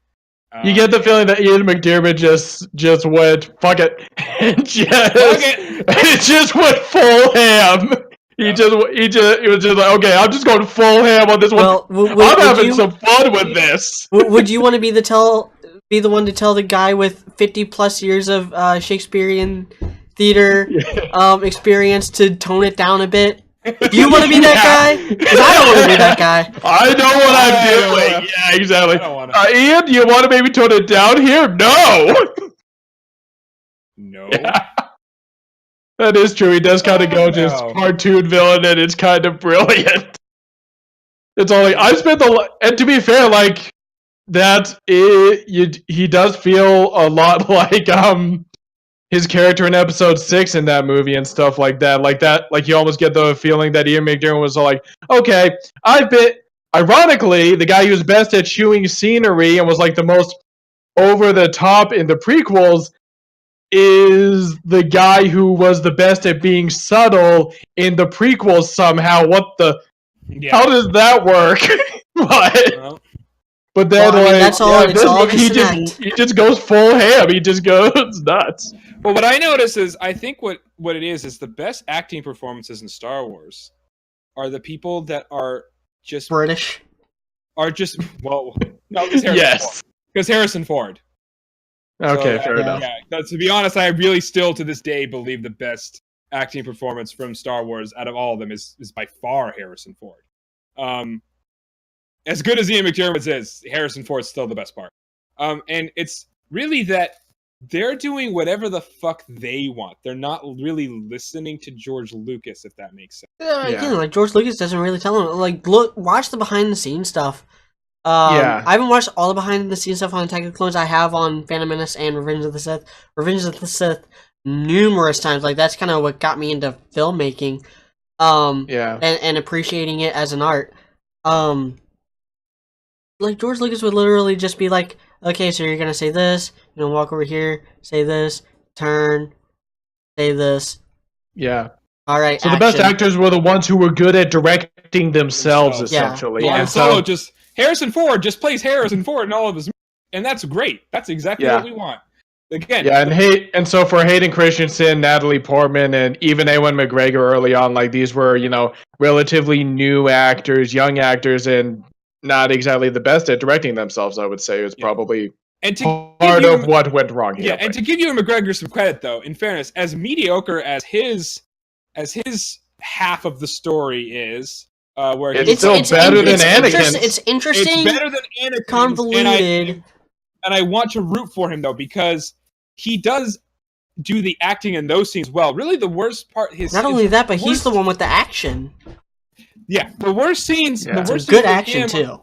You get the feeling that Ian McDiarmid just went fuck it, and just went full ham. He was just like, okay, I'm just going full ham on this one. I'm having some fun with this. Would you want to be the one to tell the guy with 50+ years of Shakespearean theater experience to tone it down a bit? Do you want to be that guy? Because I don't want to be that guy. I know what I'm doing. Yeah, exactly. Ian, do you want to maybe tone it down here? No. No. Yeah. That is true. He does kind of go just cartoon villain, and it's kind of brilliant. It's only I spent and to be fair, like he does feel a lot like his character in episode 6 in that movie and stuff like that. Like you almost get the feeling that Ian McDiarmid was like, okay, ironically, the guy who's best at chewing scenery and was like the most over the top in the prequels is the guy who was the best at being subtle in the prequels somehow. How does that work? But then, he just goes full ham. He just goes nuts. Well, what I notice is, I think what it is the best acting performances in Star Wars are the people that are just British. No, because Harrison Ford. Okay, fair enough. Yeah, to be honest, I really still to this day believe the best acting performance from Star Wars out of all of them is by far Harrison Ford. As good as Ian McDiarmid is, Harrison Ford's still the best part. And it's really that they're doing whatever the fuck they want. They're not really listening to George Lucas, if that makes sense. Again, like George Lucas doesn't really tell them. Like, watch the behind the scenes stuff. I haven't watched all the behind the scenes stuff on Attack of the Clones. I have on Phantom Menace and Revenge of the Sith. Revenge of the Sith numerous times. Like, that's kind of what got me into filmmaking. And appreciating it as an art. Like, George Lucas would literally just be like, okay, so you're gonna say this, walk over here, say this, turn, say this. Yeah. Alright, so action. The best actors were the ones who were good at directing themselves, essentially. Yeah. And Solo Harrison Ford just plays Harrison Ford in all of his movies, and that's great. That's exactly what we want. again. Yeah, and so for Hayden Christensen, Natalie Portman, and even Ewan McGregor early on, like these were, relatively new actors, young actors, and not exactly the best at directing themselves, I would say, is probably part of what went wrong here. Yeah, and to give Ewan McGregor some credit, though, in fairness, as mediocre as his half of the story is, where it's still better than Anakin's. It's interesting. It's better than Anakin's. Convoluted. And I want to root for him, though, because he does do the acting in those scenes well. Really, the worst part... Not only that, but he's the one with the action. Yeah, the worst scenes... Yeah. The worst good action, too.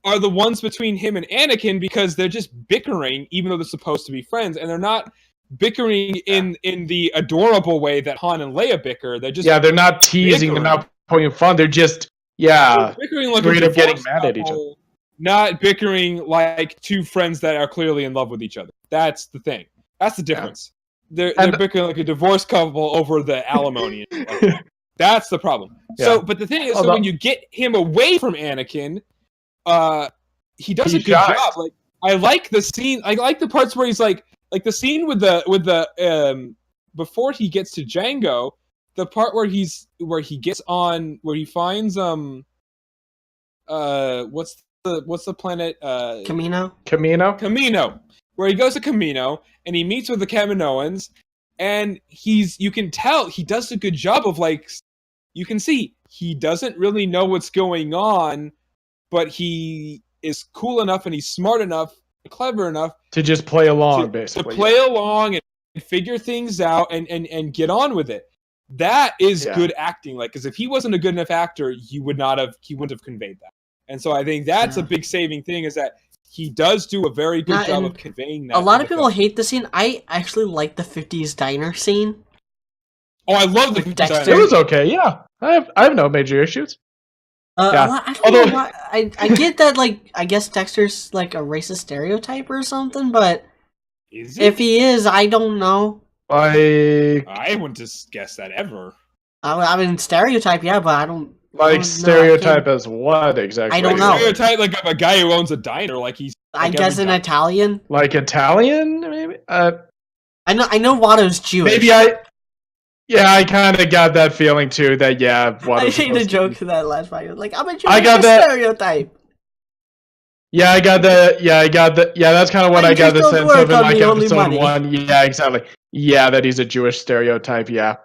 Are the ones between him and Anakin, because they're just bickering, even though they're supposed to be friends, and they're not bickering in the adorable way that Han and Leia bicker. They're just... Yeah, they're not teasing, they're not poking fun, they're just... Yeah, they're bickering like straight up getting mad at each other. Not bickering like two friends that are clearly in love with each other. That's the thing. That's the difference. Yeah. They're bickering like a divorced couple over the alimony. That's the problem. Yeah. So, but the thing is, when you get him away from Anakin, he does a good job. Like, I like the scene. I like the parts where he's like the scene with the before he gets to Jango, the part where he finds what's the planet? Kamino, where he goes to Kamino and he meets with the Kaminoans, and you can tell he does a good job of you can see he doesn't really know what's going on, but he is cool enough and he's smart enough, clever enough to just play along, basically. To play along and figure things out and get on with it. That is good acting. Because if he wasn't a good enough actor, he wouldn't have conveyed that. And so I think that's a big saving thing, is that he does do a very good job of conveying that. A lot of people hate the scene. I actually like the 50s diner scene. Oh, I love the 50s diner. It was okay, yeah. I have no major issues. I don't know why. I get that, I guess Dexter's a racist stereotype or something, but if he is, I don't know. I wouldn't just guess that ever. I mean, stereotype, yeah, but I don't... stereotype as what exactly? I don't know. Stereotype of a guy who owns a diner, he's... I guess an Italian? Italian, maybe? I know Watto's Jewish. Maybe I kind of got that feeling too, that, Watto's... I made a joke to that last fight. I'm a Jewish stereotype. Yeah, I got that. Yeah, that's kind of what I got the sense of in episode 1. Yeah, exactly. Yeah, that he's a Jewish stereotype, yeah.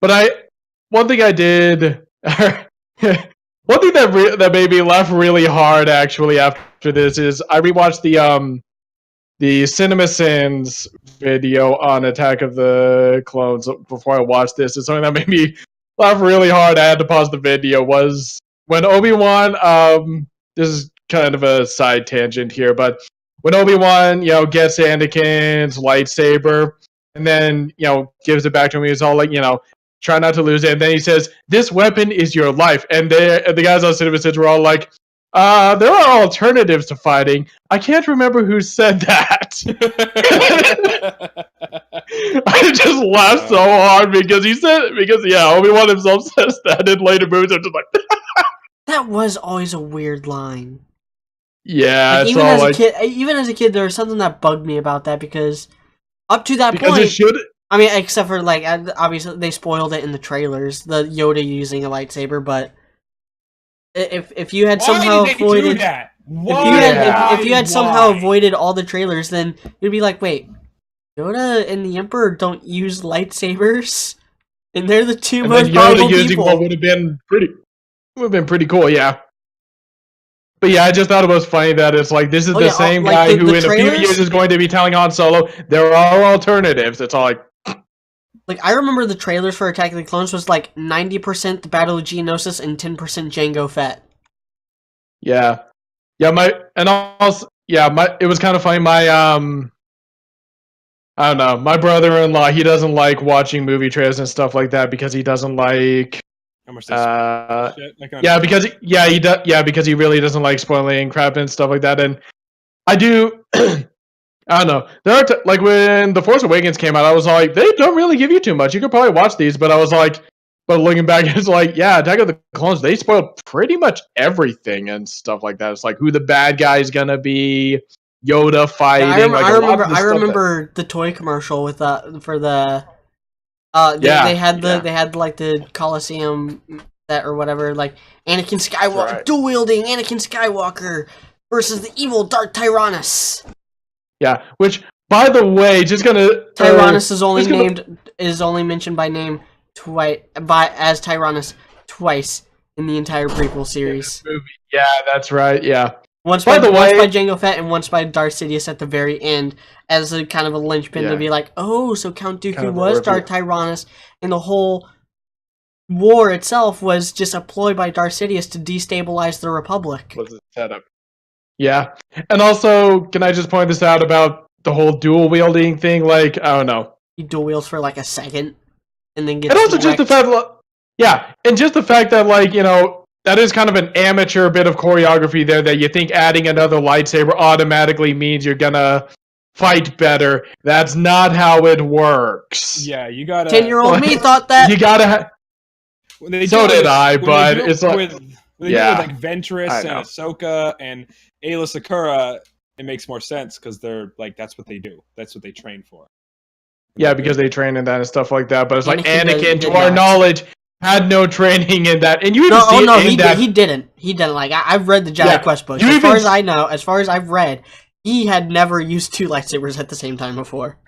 But one thing I did... one thing that made me laugh really hard, actually, after this is I rewatched the CinemaSins video on Attack of the Clones before I watched this. And something that made me laugh really hard, I had to pause the video, was when Obi-Wan... this is kind of a side tangent here, but when Obi-Wan, gets Anakin's lightsaber and then, gives it back to him, he's all try not to lose it. And then he says, "This weapon is your life." And the guys on CinemaSins were all like, there are alternatives to fighting. I can't remember who said that. I just laughed so hard because Obi-Wan himself says that in later movies. I'm just like... That was always a weird line. Yeah, even as a kid, there was something that bugged me about that, because up to that point, it should... I mean, except for obviously they spoiled it in the trailers, the Yoda using a lightsaber. But if you had somehow avoided that, if you had somehow avoided all the trailers, then you'd be like, wait, Yoda and the Emperor don't use lightsabers, and they're the two most powerful people. One would have been pretty cool, yeah. But yeah, I just thought it was funny that it's this is the same guy who in a few years is going to be telling Han Solo there are alternatives. It's all I remember the trailers for Attack of the Clones was 90% the Battle of Geonosis and 10% Jango Fett. Yeah. Yeah, it was kind of funny. My I don't know, my brother-in-law, he doesn't like watching movie trailers and stuff like that because he doesn't like because he really doesn't like spoiling crap and stuff like that. And I do I don't know. There are when The Force Awakens came out, I was like, they don't really give you too much. You could probably watch these, but I was like, but looking back, it's Attack of the Clones, they spoiled pretty much everything and stuff like that. It's who the bad guy is gonna be, Yoda fighting. I remember the toy commercial with for the. They had like the Coliseum that or whatever, like Anakin Skywalker dual wielding Anakin Skywalker versus the evil Dark Tyrannus. Yeah, which by the way, Tyrannus is only mentioned by name as Tyrannus twice in the entire prequel series. Yeah, that's right. Yeah. Once by Jango Fett and once by Darth Sidious at the very end as a kind of a linchpin to be like, oh, so Count Dooku was Darth Tyrannus, and the whole war itself was just a ploy by Darth Sidious to destabilize the Republic. Was a setup. Yeah. And also, can I just point this out about the whole dual wielding thing? Like, I don't know. He dual wields for like a second and then gets And also just the fact and just the fact that, like, you know, that is kind of an amateur bit of choreography there that you think adding another lightsaber automatically means you're gonna fight better. That's not how it works. Yeah, you gotta... 10-year-old me thought that. You gotta... So did I, but it's like... When they do with like Ventress and Ahsoka and Aayla Secura, it makes more sense because they're like, that's what they do. That's what they train for. Yeah, because they train in that and stuff like that. But it's like Anakin, to our knowledge, had no training in that, and you even he didn't. He didn't. Like I've read the Jedi Quest books. As far as I know, as far as I've read, he had never used two lightsabers at the same time before.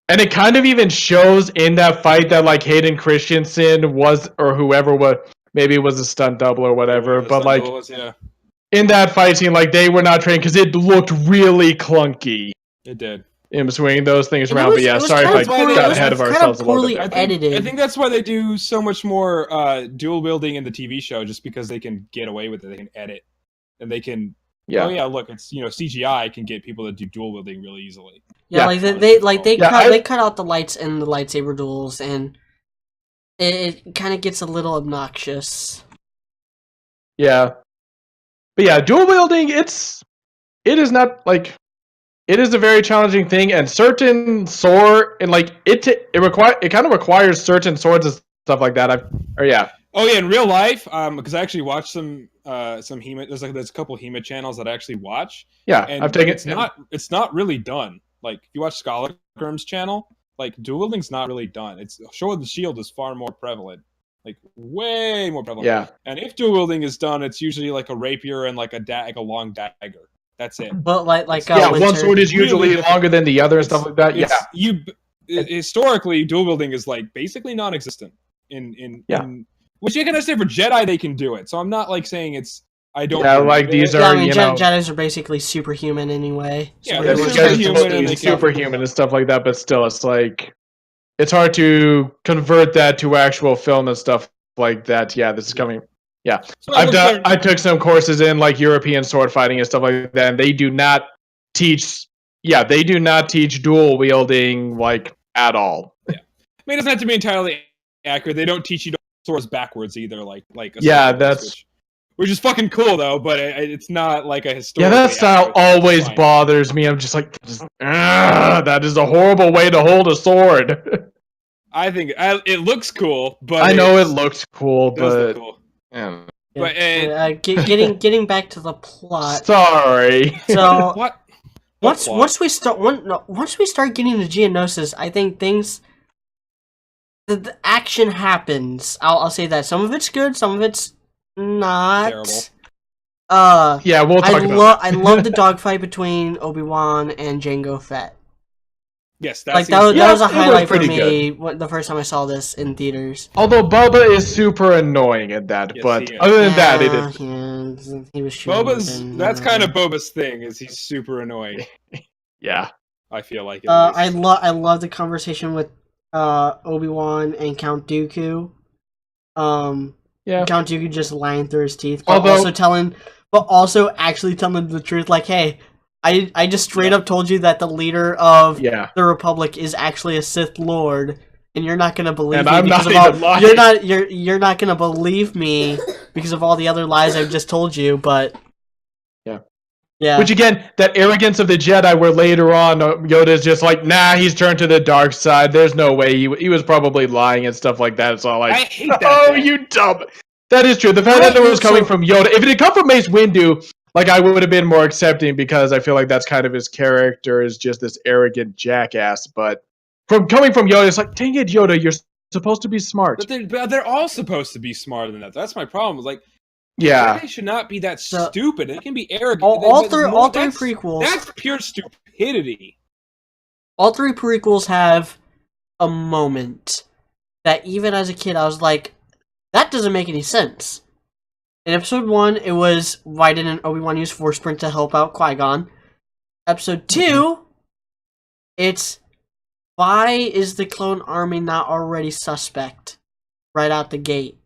And it kind of even shows in that fight that like Hayden Christensen was, or whoever was, maybe it was a stunt double or whatever, but like in that fight scene, like they were not trained because it looked really clunky. It did. In swinging those things around, but yeah, sorry if I got ahead of ourselves a little bit. Edited. I think that's why they do so much more dual wielding in the TV show, just because they can get away with it. They can edit, and they can. Yeah. Oh yeah, look, it's CGI can get people to do dual wielding really easily. Yeah, they cut out the lights in the lightsaber duels, and it kind of gets a little obnoxious. Yeah, but yeah, dual wielding it is not like. It is a very challenging thing, and certain sword and like it kind of requires certain swords and stuff like that. Oh yeah, in real life, because I actually watched some HEMA. There's a couple HEMA channels that I actually watch. Yeah, and I've taken it's not really done. Like if you watch Scholar Grim's channel, like dual wielding's not really done. It's Sword of the Shield is far more prevalent, like way more prevalent. Yeah, and if dual wielding is done, it's usually like a rapier and like a long dagger. That's it. But one sword is usually longer than the other and stuff like that. Historically, dual wielding is like basically non-existent in which you can understand for Jedi they can do it. So I'm not like saying it's I don't. Yeah, like these are Jedis are basically superhuman anyway. Yeah, they're superhuman and stuff like that. But still, it's like it's hard to convert that to actual film and stuff like that. Yeah, this is coming. Yeah, so I took some courses in like European sword fighting and stuff like that, and they do not teach. Yeah, they do not teach dual wielding like at all. Yeah, I mean, it doesn't have to be entirely accurate. They don't teach you swords backwards either. Like which is fucking cool though. But it's not like a historical. Yeah, that style always bothers me. I'm just like, that is a horrible way to hold a sword. I think it looks cool, but I know it looks cool, but. Yeah. But getting back to the plot. Sorry. So once we start getting to Geonosis, I think the action happens. I'll say that some of it's good, some of it's not. Terrible. Yeah, we'll talk about that. I love the dogfight between Obi-Wan and Jango Fett. Yes, that was a highlight for me the first time I saw this in theaters. Although Boba is super annoying at that, but other than that, it is. Yeah, he was shooting. That's kind of Boba's thing. Is he's super annoying. Yeah, I feel like. I love the conversation with Obi-Wan and Count Dooku. Count Dooku just lying through his teeth, but also actually telling the truth. Like, hey. I just straight up told you that the leader of the Republic is actually a Sith Lord, and you're not gonna believe me because of all you're not gonna believe me because of all the other lies I've just told you. But yeah. Which again, that arrogance of the Jedi, where later on Yoda's just like, nah, he's turned to the dark side. There's no way he was probably lying and stuff like that. It's all like, I hate that. You dumb. That is true. The fact that it was coming from Yoda. If it had come from Mace Windu, like I would have been more accepting because I feel like that's kind of his character is just this arrogant jackass. But coming from Yoda, it's like, dang it, Yoda, you're supposed to be smart. But they're all supposed to be smarter than that. That's my problem. It's like, yeah, they should not be that stupid. They can be arrogant. All three prequels. That's pure stupidity. All three prequels have a moment that even as a kid I was like, that doesn't make any sense. In episode 1, it was, why didn't Obi-Wan use Force Print to help out Qui-Gon? Episode 2, it's, why is the clone army not already suspect right out the gate?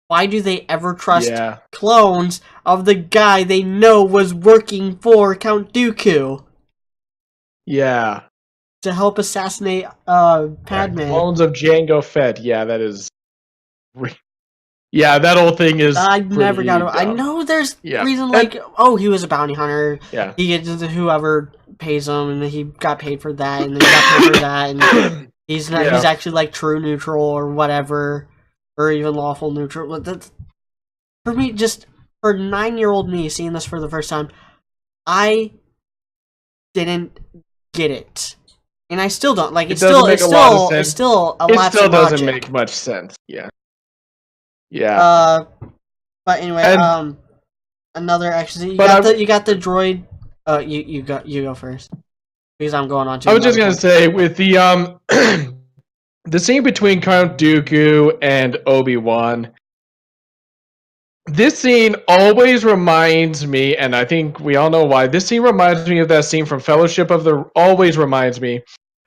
Why do they ever trust clones of the guy they know was working for Count Dooku? Yeah. To help assassinate Padme. Clones of Jango Fett. Yeah, that is... Yeah, that whole thing is. I never got it. I know there's reason like, he was a bounty hunter. Yeah. He gets whoever pays him, and he got paid for that, and then he got paid for that, and he's not. He's actually like true neutral or whatever, or even lawful neutral. That's, for me, just for 9-year-old me seeing this for the first time, I didn't get it, and I still don't. Like it still doesn't make much sense. Yeah. Yeah. But anyway, another action. You got the droid. You go first because I'm going on to. I was just gonna say with the the scene between Count Dooku and Obi-Wan. This scene always reminds me, and I think we all know why. This scene reminds me of that scene from Fellowship of the. Always reminds me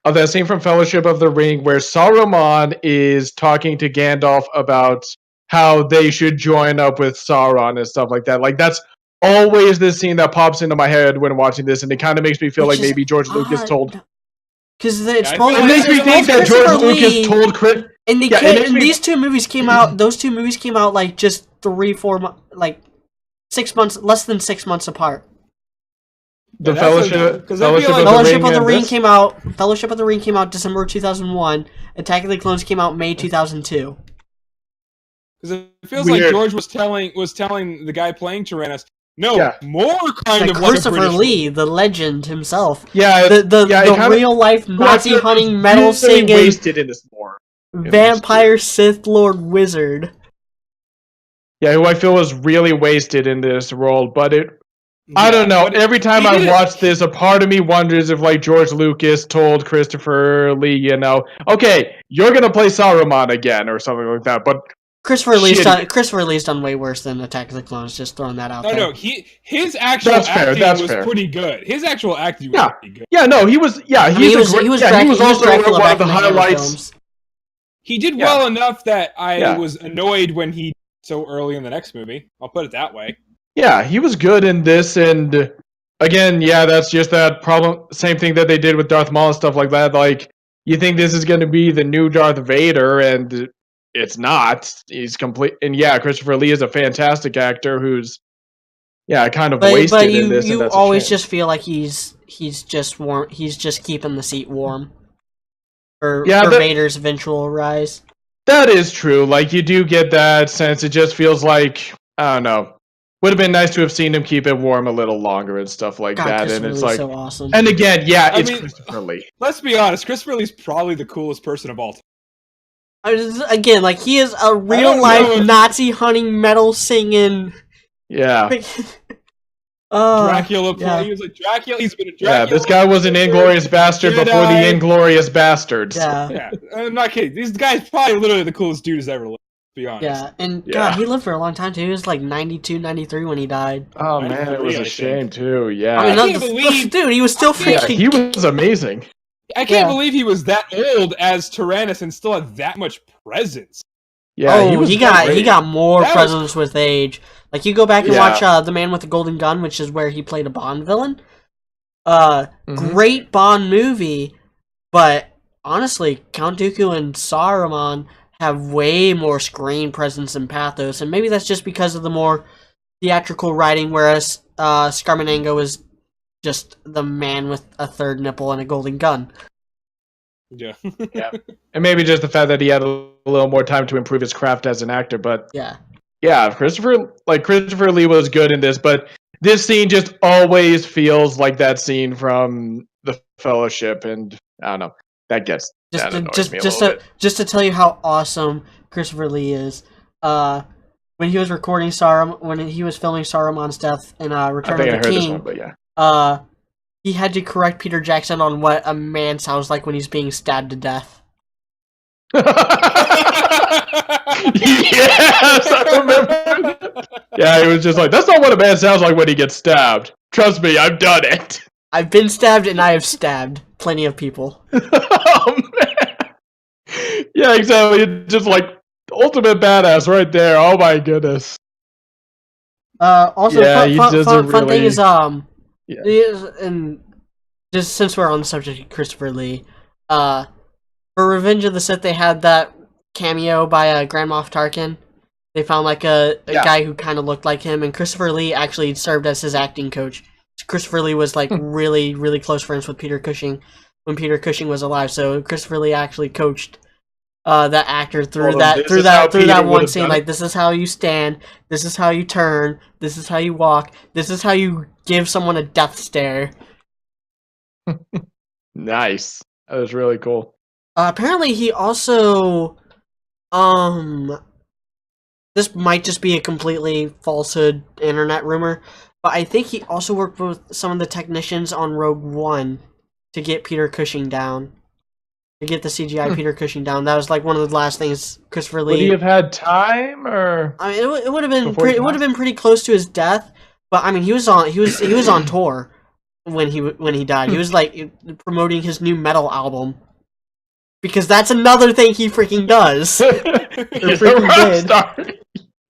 of that scene from Fellowship of the Ring where Saruman is talking to Gandalf about how they should join up with Sauron and stuff like that. Like, that's always the scene that pops into my head when watching this, and it kind of makes me feel like maybe George Lucas told... Because it makes me think that George Lucas told Chris... And these two movies came out... Those two movies came out, like, just 3-4 months... Like, 6 months... Less than 6 months apart. The Fellowship of the Ring came out... Fellowship of the Ring came out December 2001. Attack of the Clones came out May 2002. Because it feels like George was telling the guy playing Tyrannus, more kind of Christopher Lee, the legend himself. Yeah, the real life Nazi hunting, metal singing, wasted in this more vampire Sith Lord wizard. Yeah, who I feel was really wasted in this role, but I don't know. Every time I watch this, a part of me wonders if, like, George Lucas told Christopher Lee, okay, you're gonna play Saruman again or something like that, but. Christopher Lee's done way worse than Attack of the Clones. Just throwing that out there. No, his actual acting was pretty good. His actual acting was pretty good. Yeah, no, he was. Yeah, he was also one of the highlights. He did well enough that I was annoyed when he so early in the next movie. I'll put it that way. Yeah, he was good in this, and again, that's just that problem. Same thing that they did with Darth Maul and stuff like that. Like, you think this is going to be the new Darth Vader, and it's not. He's complete. And Christopher Lee is a fantastic actor who's kind of wasted in this. You always just feel like he's just warm. He's just keeping the seat warm for Vader's eventual rise. That is true. Like, you do get that sense. It just feels like, I don't know. Would have been nice to have seen him keep it warm a little longer and stuff like that. And it's like, so awesome. And again, it's Christopher Lee. Let's be honest. Christopher Lee's probably the coolest person of all time. Again, like, he is a real-life Nazi hunting, metal singing... Yeah. Dracula play. He was like Dracula. He's been a Dracula. Yeah, this guy was an Inglourious Bastard before the Inglourious Bastards. Yeah. I'm not kidding. This guy's probably literally the coolest dude who's ever lived, to be honest. Yeah, and God, he lived for a long time, too. He was like 92, 93 when he died. Oh, man, it was a shame, too. Yeah. I mean, dude, he was still freaking... he was amazing. I can't believe he was that old as Tyrannus and still had that much presence. Yeah, he got more presence with age. Like, you go back and watch The Man with the Golden Gun, which is where he played a Bond villain. Great Bond movie, but honestly, Count Dooku and Saruman have way more screen presence and pathos, and maybe that's just because of the more theatrical writing, whereas Scaramanga is just the man with a third nipple and a golden gun. Yeah. And maybe just the fact that he had a little more time to improve his craft as an actor, but... Yeah. yeah, Christopher Lee was good in this, but this scene just always feels like that scene from The Fellowship, and I don't know, that annoys me a little bit. Just to tell you how awesome Christopher Lee is, when he was recording when he was filming Saruman's death in Return of the King, this one, but yeah. He had to correct Peter Jackson on what a man sounds like when he's being stabbed to death. Yes, I remember. Yeah, he was just like, that's not what a man sounds like when he gets stabbed. Trust me, I've done it. I've been stabbed and I have stabbed plenty of people. Oh, man. Yeah, exactly. Just like ultimate badass right there. Oh my goodness. Also, fun thing is, and just since we're on the subject of Christopher Lee, for Revenge of the Sith, they had that cameo by Grand Moff Tarkin. They found like a guy who kind of looked like him, and Christopher Lee actually served as his acting coach. Christopher Lee was like really, really close friends with Peter Cushing when Peter Cushing was alive. So Christopher Lee actually coached that actor through that one scene. Like, this is how you stand, this is how you turn, this is how you walk, this is how you give someone a death stare. Nice. That was really cool. Apparently, he also, this might just be a completely falsehood internet rumor, but I think he also worked with some of the technicians on Rogue One to get Peter Cushing down. To get the CGI Peter Cushing down. That was like one of the last things Christopher Lee... Would he have had time, or... I mean, it would have been pretty close to his death, but I mean, he was on tour when he died. He was like promoting his new metal album. Because that's another thing he freaking does. He's a rock star.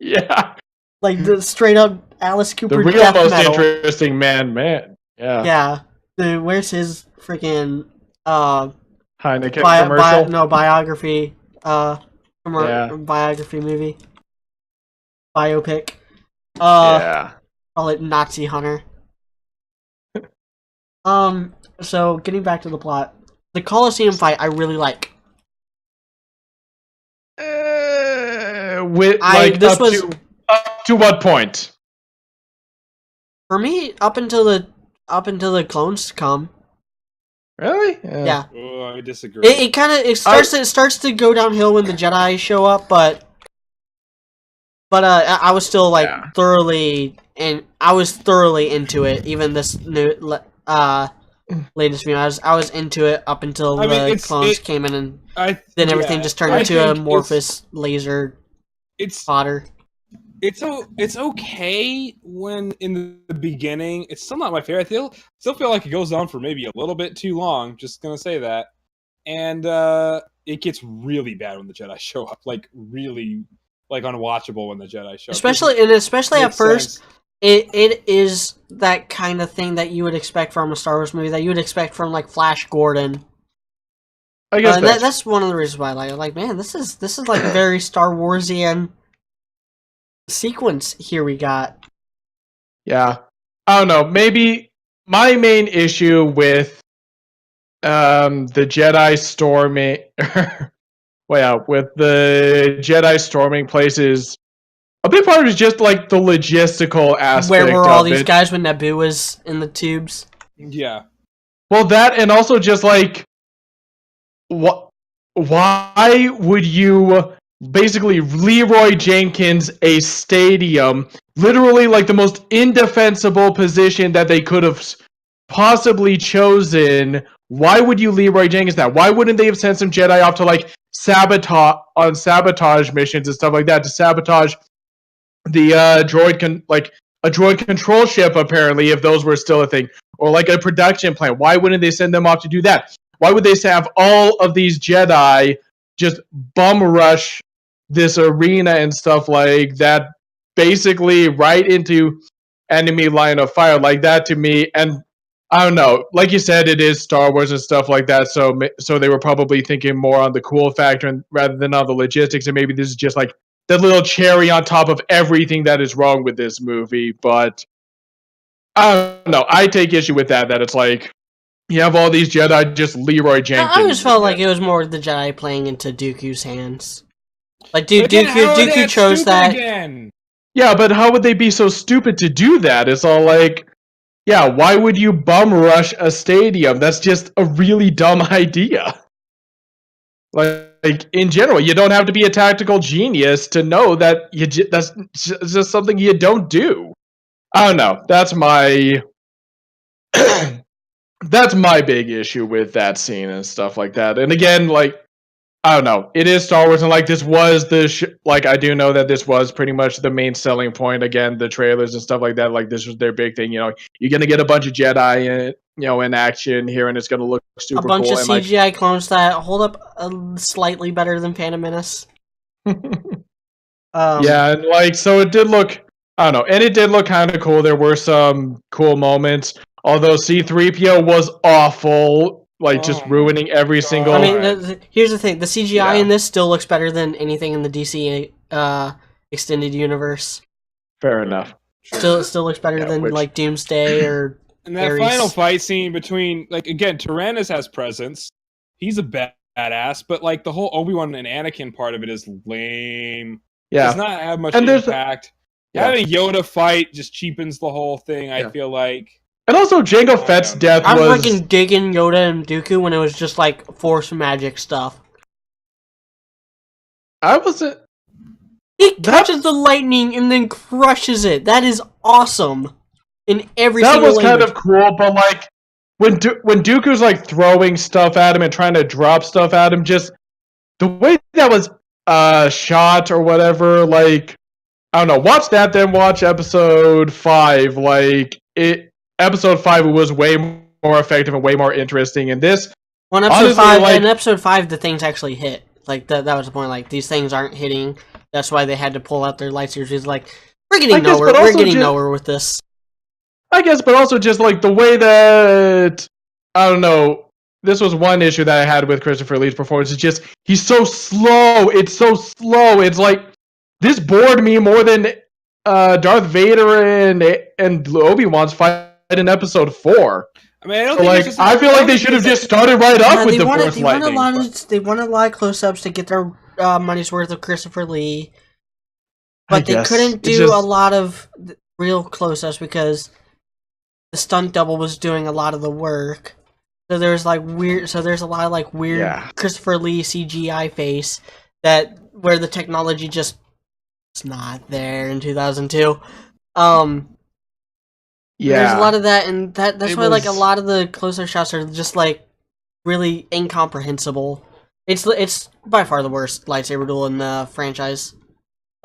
Yeah. Like the straight up Alice Cooper the real death most metal. Interesting man. Yeah. Yeah. Where's his freaking Heineken commercial? Biography. Biography movie. Biopic. Yeah. Call it Nazi Hunter. So getting back to the plot. The Colosseum fight I really like. Up to what point? For me, up until the clones come. Really? Yeah. Oh, I disagree. It starts to go downhill when the Jedi show up, but I was still thoroughly into it. Even this new latest video, I was into it up until the clones came in, and then everything just turned into a amorphous laser fodder. It's okay when in the beginning. It's still not my favorite. I still feel like it goes on for maybe a little bit too long. Just gonna say that, and it gets really bad when the Jedi show up. Like really, like unwatchable when the Jedi show up. Especially at first. It is that kind of thing that you would expect from a Star Wars movie, that you would expect from like Flash Gordon. I guess that's one of the reasons why I like it. Like, man, this is like a very Star Warsian sequence here we got. Yeah. I don't know. Maybe my main issue with the Jedi storming with the Jedi storming places, a big part is just like the logistical aspect. Where were all these guys when Naboo was in the tubes? Yeah. Well, that, and also just like, why would you basically Leroy Jenkins a stadium, literally like the most indefensible position that they could have possibly chosen? Why would you Leroy Jenkins that? Why wouldn't they have sent some Jedi off to like sabotage missions and stuff like that, to sabotage the a droid control ship, apparently, if those were still a thing, or like a production plant? Why wouldn't they send them off to do that? Why would they have all of these Jedi just bum rush this arena and stuff like that, basically right into enemy line of fire like that? To me, and I don't know, like you said, it is Star Wars and stuff like that, so they were probably thinking more on the cool factor rather than on the logistics, and maybe this is just like the little cherry on top of everything that is wrong with this movie. But I don't know, I take issue with that it's like, you have all these Jedi, just Leroy Jenkins. I always felt like it was more the Jedi playing into Dooku's hands. Like, Dooku chose that. Yeah, but how would they be so stupid to do that? It's all like, yeah, why would you bum rush a stadium? That's just a really dumb idea. Like in general, you don't have to be a tactical genius to know that that's just something you don't do. I don't know. That's my that's my big issue with that scene and stuff like that. And again, like I don't know. It is Star Wars, and like this was the like I do know that this was pretty much the main selling point. Again, the trailers and stuff like that. Like this was their big thing. You know, you're gonna get a bunch of Jedi in, in action here, and it's gonna look super cool. A bunch of CGI clones that hold up slightly better than Phantom Menace. Yeah, and like so, it did look. I don't know, and it did look kind of cool. There were some cool moments, although C-3PO was awful. Like just ruining every single. I mean, here's the thing: the CGI in this still looks better than anything in the DC extended universe. Fair enough. Still looks better than like Doomsday or. And that final fight scene between, like, again, Tyrannus has presence. He's a badass, but like the whole Obi-Wan and Anakin part of it is lame. Yeah, does not have much impact. Having Yoda fight just cheapens the whole thing. I feel like. And also, Jango Fett's death was... I'm freaking digging Yoda and Dooku when it was just, like, Force magic stuff. I wasn't... He catches the lightning and then crushes it. That is awesome. In every single language. That was kind of cool, but, like, when Dooku's, like, throwing stuff at him and trying to drop stuff at him, just... The way that was shot or whatever, like... I don't know. Watch that, then watch Episode 5. Like, Episode 5 was way more effective and way more interesting. And this, well, in Episode 5, like, in Episode 5, the things actually hit. Like that was the point. Like these things aren't hitting. That's why they had to pull out their lightsabers. He's like, we're getting nowhere. We're getting nowhere with this. I guess, but also just like the way that I don't know. This was one issue that I had with Christopher Lee's performance. It's just he's so slow. It's so slow. It's like this bored me more than Darth Vader and Obi-Wan's fight in Episode 4. I mean, I feel like they should have just started right up with the Force lightning. They wanted a lot of close-ups to get their money's worth of Christopher Lee, but they couldn't do a lot of real close-ups because the stunt double was doing a lot of the work. So there's like weird. So there's a lot of like weird Christopher Lee CGI face where the technology just it's not there in 2002. There's a lot of that, and that's why like a lot of the closer shots are just like really incomprehensible. It's by far the worst lightsaber duel in the franchise,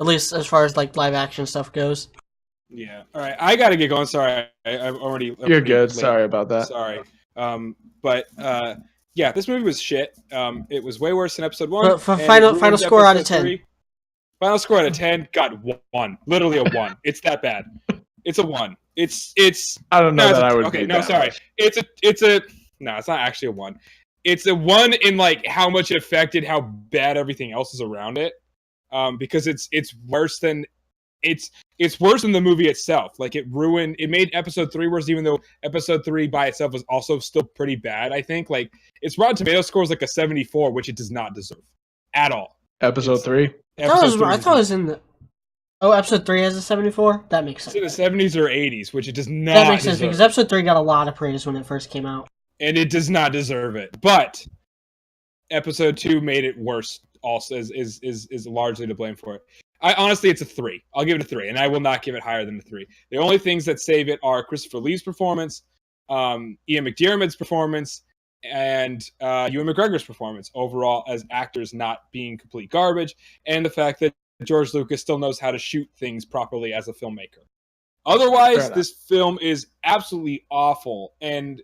at least as far as like live action stuff goes. Yeah. All right, I gotta get going. Sorry, I'm already. You're good. Late. Sorry about that. Sorry. Yeah, this movie was shit. It was way worse than Episode 1. Final score out of 10. 3. Final score out of 10. God, 1. Literally a 1. It's that bad. It's a 1. It's. I don't know that I would. Okay, no, sorry. Much. It's not actually a 1. It's a 1 in like how much it affected how bad everything else is around it. Because it's worse than. It's worse than the movie itself. Like it made Episode 3 worse, even though Episode 3 by itself was also still pretty bad. I think like its Rotten Tomato score is like a 74, which it does not deserve at all. Episode 3. I thought it was in the. Oh, Episode 3 has a 74? That makes sense. It's in the 70s or 80s, which it does not That makes sense, because Episode 3 got a lot of praise when it first came out. And it does not deserve it. But Episode 2 made it worse, also, is largely to blame for it. Honestly, it's a 3. I'll give it a 3, and I will not give it higher than a 3. The only things that save it are Christopher Lee's performance, Ian McDiarmid's performance, and Ewan McGregor's performance overall as actors not being complete garbage, and the fact that George Lucas still knows how to shoot things properly as a filmmaker. Otherwise, this film is absolutely awful. And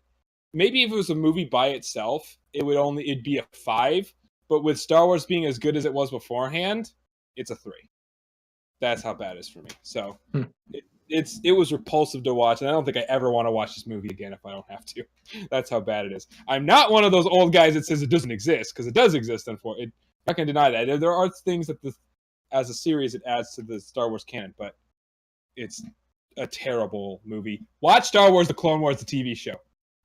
maybe if it was a movie by itself, it'd be a 5. But with Star Wars being as good as it was beforehand, it's a 3. That's how bad it is for me. So it was repulsive to watch, and I don't think I ever want to watch this movie again if I don't have to. That's how bad it is. I'm not one of those old guys that says it doesn't exist, because it does exist. I'm not going to deny that. There are things that as a series, it adds to the Star Wars canon, but it's a terrible movie. Watch Star Wars The Clone Wars, the TV show.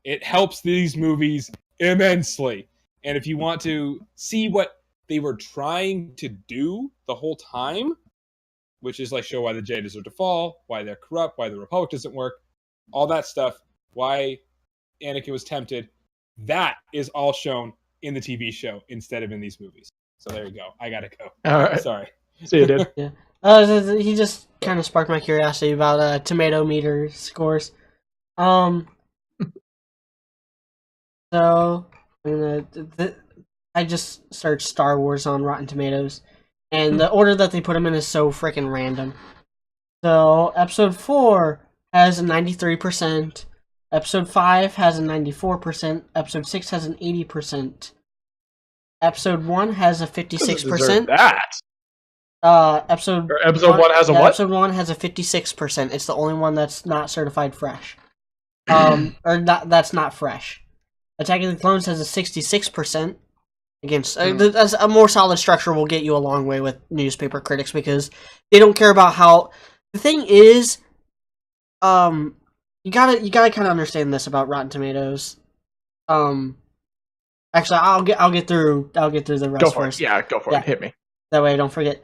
It helps these movies immensely. And if you want to see what they were trying to do the whole time, which is like show why the Jedi deserve to fall, why they're corrupt, why the Republic doesn't work, all that stuff, why Anakin was tempted. That is all shown in the TV show instead of in these movies. So there you go. I gotta go. All right. Sorry. See you, dude. Yeah. He just kind of sparked my curiosity about tomato meter scores. So I just searched Star Wars on Rotten Tomatoes, and the order that they put them in is so freaking random. So Episode 4 has a 93%. Episode 5 has a 94%. Episode 6 has an 80%. Episode 1 has a 56%. That. Episode 1 has a what? Episode 1 has a 56%. It's the only one that's not certified fresh. Or not, that's not fresh. Attack of the Clones has a 66%. Against a more solid structure will get you a long way with newspaper critics because they don't care about how. The thing is, you gotta kind of understand this about Rotten Tomatoes. Actually, I'll get through the rest first. Yeah, go for it. Hit me. That way I don't forget.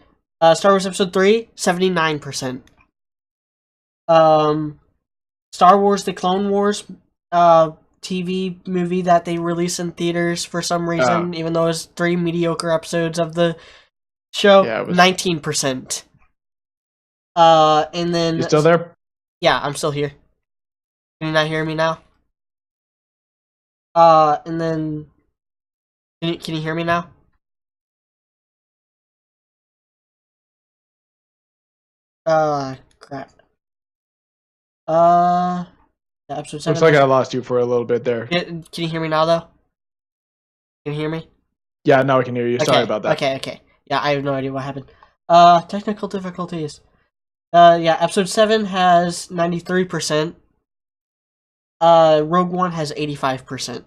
Star Wars Episode 3, 79%. Star Wars: The Clone Wars TV movie that they release in theaters for some reason, even though it's 3 mediocre episodes of the show, 19%. And then... You still there? Yeah, I'm still here. Can you not hear me now? And then... Can you hear me now? Crap. Yeah, episode 7. Looks like I lost you for a little bit there. Can you hear me now, though? Can you hear me? Yeah, now I can hear you. Sorry about that. Okay. Yeah, I have no idea what happened. Technical difficulties. Episode 7 has 93%. Rogue One has 85%.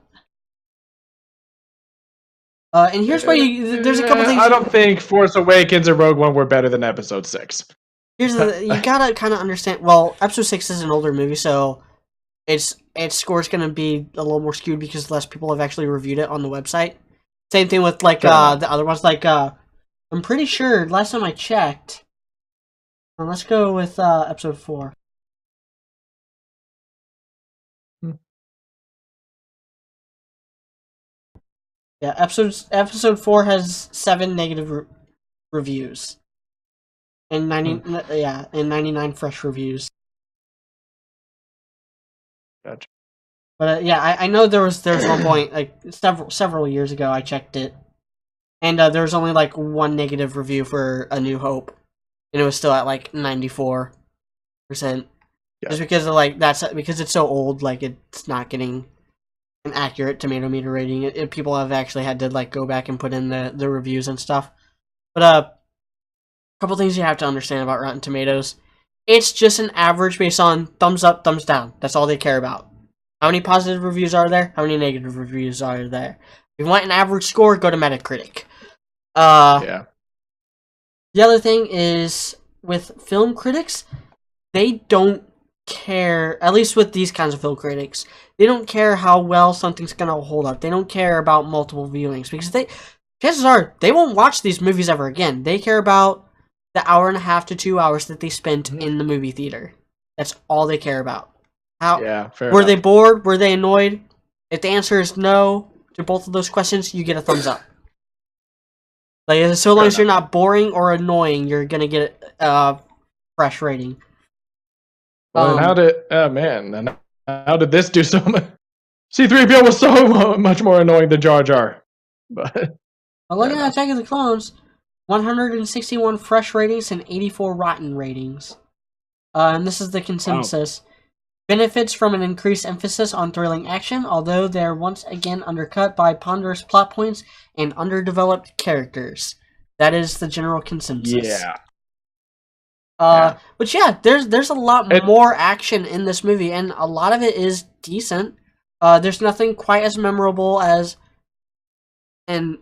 And here's why there's a couple things... I don't think Force Awakens and Rogue One were better than Episode 6. You gotta kind of understand... Well, Episode 6 is an older movie, so its score's gonna be a little more skewed because less people have actually reviewed it on the website. Same thing with, like, the other ones. Like, I'm pretty sure, last time I checked... Well, let's go with Episode 4. Yeah, episode 4 has 7 negative reviews, and 99 fresh reviews. Gotcha. But I know there was one point like several years ago I checked it, and there was only like 1 negative review for A New Hope, and it was still at like 94%. Just because of because it's so old, like it's not getting an accurate tomato meter rating. People have actually had to like go back and put in the reviews and stuff. But a couple things you have to understand about Rotten Tomatoes. It's just an average based on thumbs up, thumbs down. That's all they care about. How many positive reviews are there? How many negative reviews are there? If you want an average score, go to Metacritic. The other thing is with film critics, they don't care, at least with these kinds of film critics, they don't care how well something's gonna hold up. They don't care about multiple viewings because chances are they won't watch these movies ever again. They care about the hour and a half to 2 hours that they spent in the movie theater. That's all they care about. Were they bored? Were they annoyed? If the answer is no to both of those questions, you get a thumbs up. Like, so long as you're not boring or annoying, you're gonna get a fresh rating. Well, how did this do so much? C-3PO was so much more annoying than Jar Jar. But looking at Attack of the Clones, 161 fresh ratings and 84 rotten ratings. And this is the consensus. Benefits from an increased emphasis on thrilling action, although they are once again undercut by ponderous plot points and underdeveloped characters. That is the general consensus. But there's a lot more action in this movie, and a lot of it is decent. There's nothing quite as memorable as Duel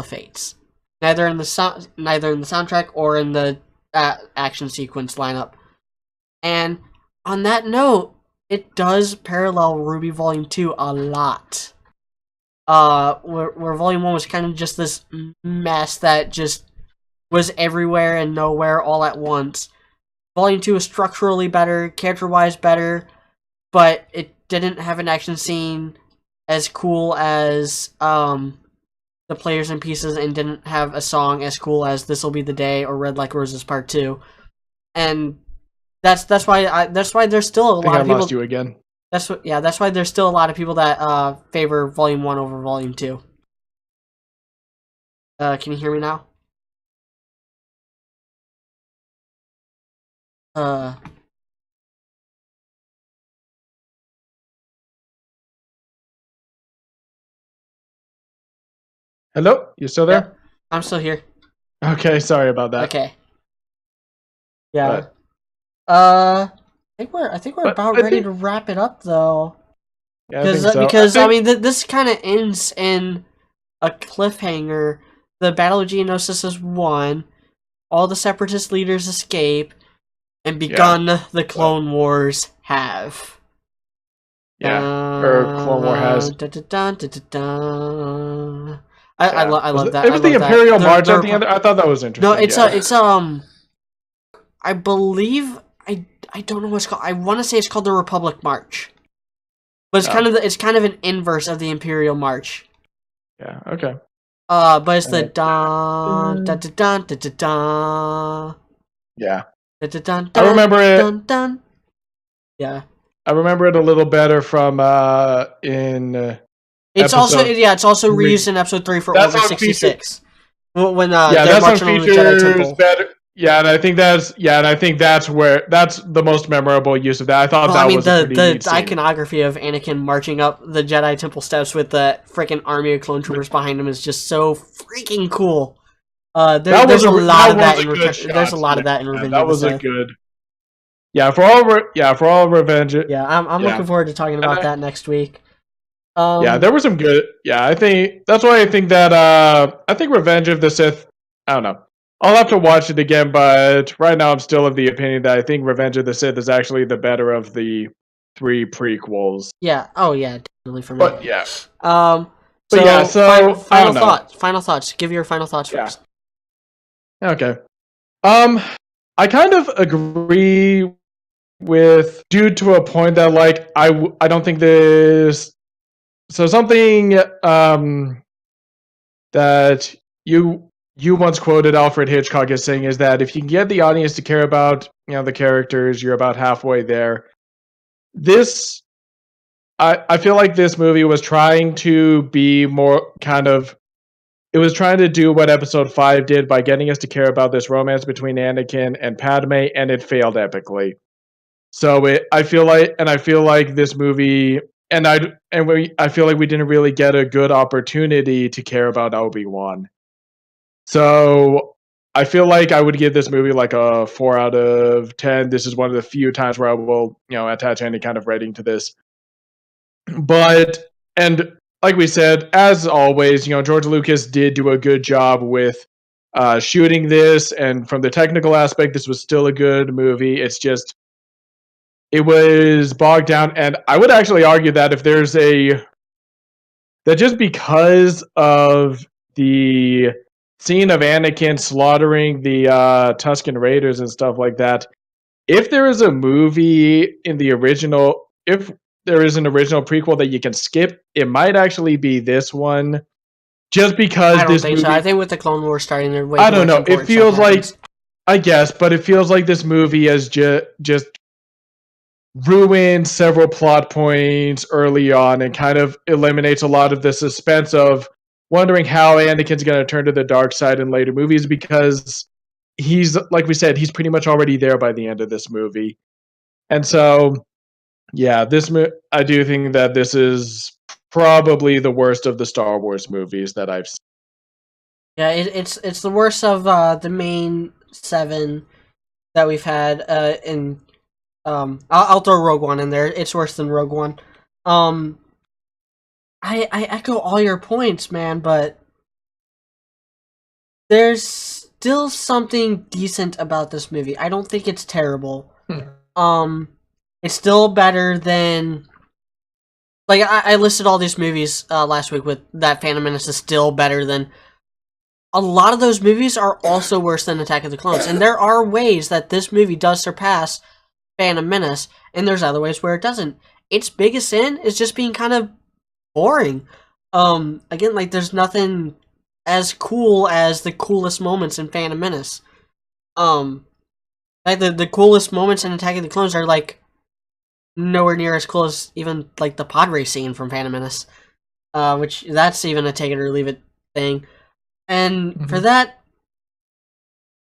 of Fates. Neither in the soundtrack or in the action sequence lineup. And on that note, it does parallel RWBY Volume 2 a lot. Where Volume 1 was kind of just this mess that just was everywhere and nowhere all at once. Volume 2 is structurally better, character-wise better, but it didn't have an action scene as cool as the Players and Pieces, and didn't have a song as cool as This'll Be the Day or Red Like Roses Part 2. And that's why there's still a lot of people. I lost you again. That's why there's still a lot of people that favor Volume 1 over Volume 2. Can you hear me now? Hello? You still there? Yeah, I'm still here. Okay, sorry about that. Okay. Yeah. I think we're about ready to wrap it up though. Yeah, I think so. Because I mean this kind of ends in a cliffhanger. The Battle of Geonosis is won. All the Separatist leaders escape, and begun the Clone Wars have. Yeah, or Clone War has. I love that. It was the Imperial March at the end. I thought that was interesting. No, it's I believe I don't know what it's called. I want to say it's called the Republic March, but it's kind of an inverse of the Imperial March. Yeah. Okay. But it's the dun dun dun dun dun dun dun. Yeah. Dun, dun, dun, I remember it. Dun, dun. Yeah. I remember it a little better from in. It's also reused in episode 3 for Order 66. When that's marching on on the Jedi Temple. better. Yeah, and I think that's the most memorable use of that. I thought was a pretty neat scene. Iconography of Anakin marching up the Jedi Temple steps with the freaking army of clone troopers behind him is just so freaking cool. There's a lot of that in Revenge. That was a good. Yeah, for all Revenge. Yeah, I'm looking forward to talking about that next week. There were some good. Yeah, I think that's why I think that I think Revenge of the Sith. I don't know. I'll have to watch it again, but right now I'm still of the opinion that I think Revenge of the Sith is actually the better of the 3 prequels. Yeah. Oh yeah, definitely for me. But yeah. Final thoughts. Give your final thoughts first. Okay. I kind of agree with due to a point that like I don't think this. So something that you once quoted Alfred Hitchcock as saying is that if you can get the audience to care about the characters, you're about halfway there. This, I feel like this movie was trying to be more kind of. It was trying to do what Episode 5 did by getting us to care about this romance between Anakin and Padme, and it failed epically. So I feel like this movie. I feel like we didn't really get a good opportunity to care about Obi-Wan. So I feel like I would give this movie like a 4 out of 10. This is one of the few times where I will, attach any kind of rating to this. But, and like we said, as always, George Lucas did do a good job with shooting this, and from the technical aspect, this was still a good movie. It's just, it was bogged down, and I would actually argue that that just because of the scene of Anakin slaughtering the Tusken Raiders and stuff like that, if there is a movie in the original, if there is an original prequel that you can skip, it might actually be this one. Just because I don't think so. I think with the Clone Wars starting, they're way. I don't know. It feels like, I guess, but it feels like this movie has just ruined several plot points early on and kind of eliminates a lot of the suspense of wondering how Anakin's going to turn to the dark side in later movies, because he's, like we said, he's pretty much already there by the end of this movie. And so, yeah, I do think that this is probably the worst of the Star Wars movies that I've seen. Yeah, it's the worst of the main 7 that we've had in I'll throw Rogue One in there. It's worse than Rogue One. I echo all your points, man, but there's still something decent about this movie. I don't think it's terrible. It's still better than, like, I listed all these movies last week with that Phantom Menace is still better than a lot of those movies are also worse than Attack of the Clones. And there are ways that this movie does surpass Phantom Menace, and there's other ways where it doesn't. Its biggest sin is just being kind of boring. Again, like, there's nothing as cool as the coolest moments in Phantom Menace. Like, the coolest moments in Attack of the Clones are, like, nowhere near as cool as even, like, the pod race scene from Phantom Menace. Which, that's even a take it or leave it thing. And for that,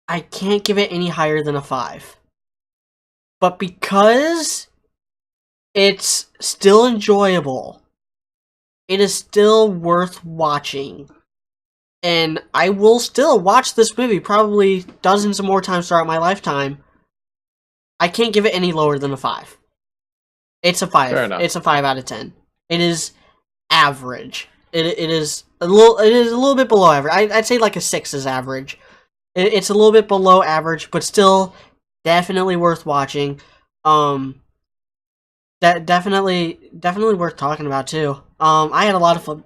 I can't give it any higher than a 5. But because it's still enjoyable, it is still worth watching. And I will still watch this movie probably dozens of more times throughout my lifetime. I can't give it any lower than a 5. It's a 5. Fair enough. It's a 5 out of 10. It is average. It is a little bit below average. I'd say like a 6 is average. It's a little bit below average, but still definitely worth watching. That definitely worth talking about too. I had a lot of fun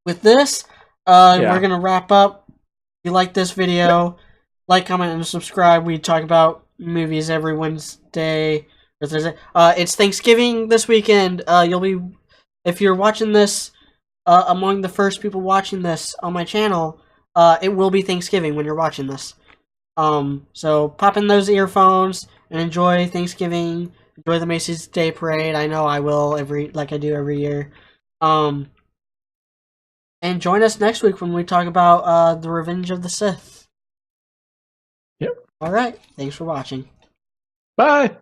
with this. We're gonna wrap up. If you like this video, like, comment, and subscribe. We talk about movies every Wednesday or Thursday. It's Thanksgiving this weekend. If you're watching this among the first people watching this on my channel, it will be Thanksgiving when you're watching this. So pop in those earphones and enjoy Thanksgiving. Enjoy the Macy's Day Parade. I know I will like I do every year. And join us next week when we talk about The Revenge of the Sith. Yep. Alright, thanks for watching. Bye!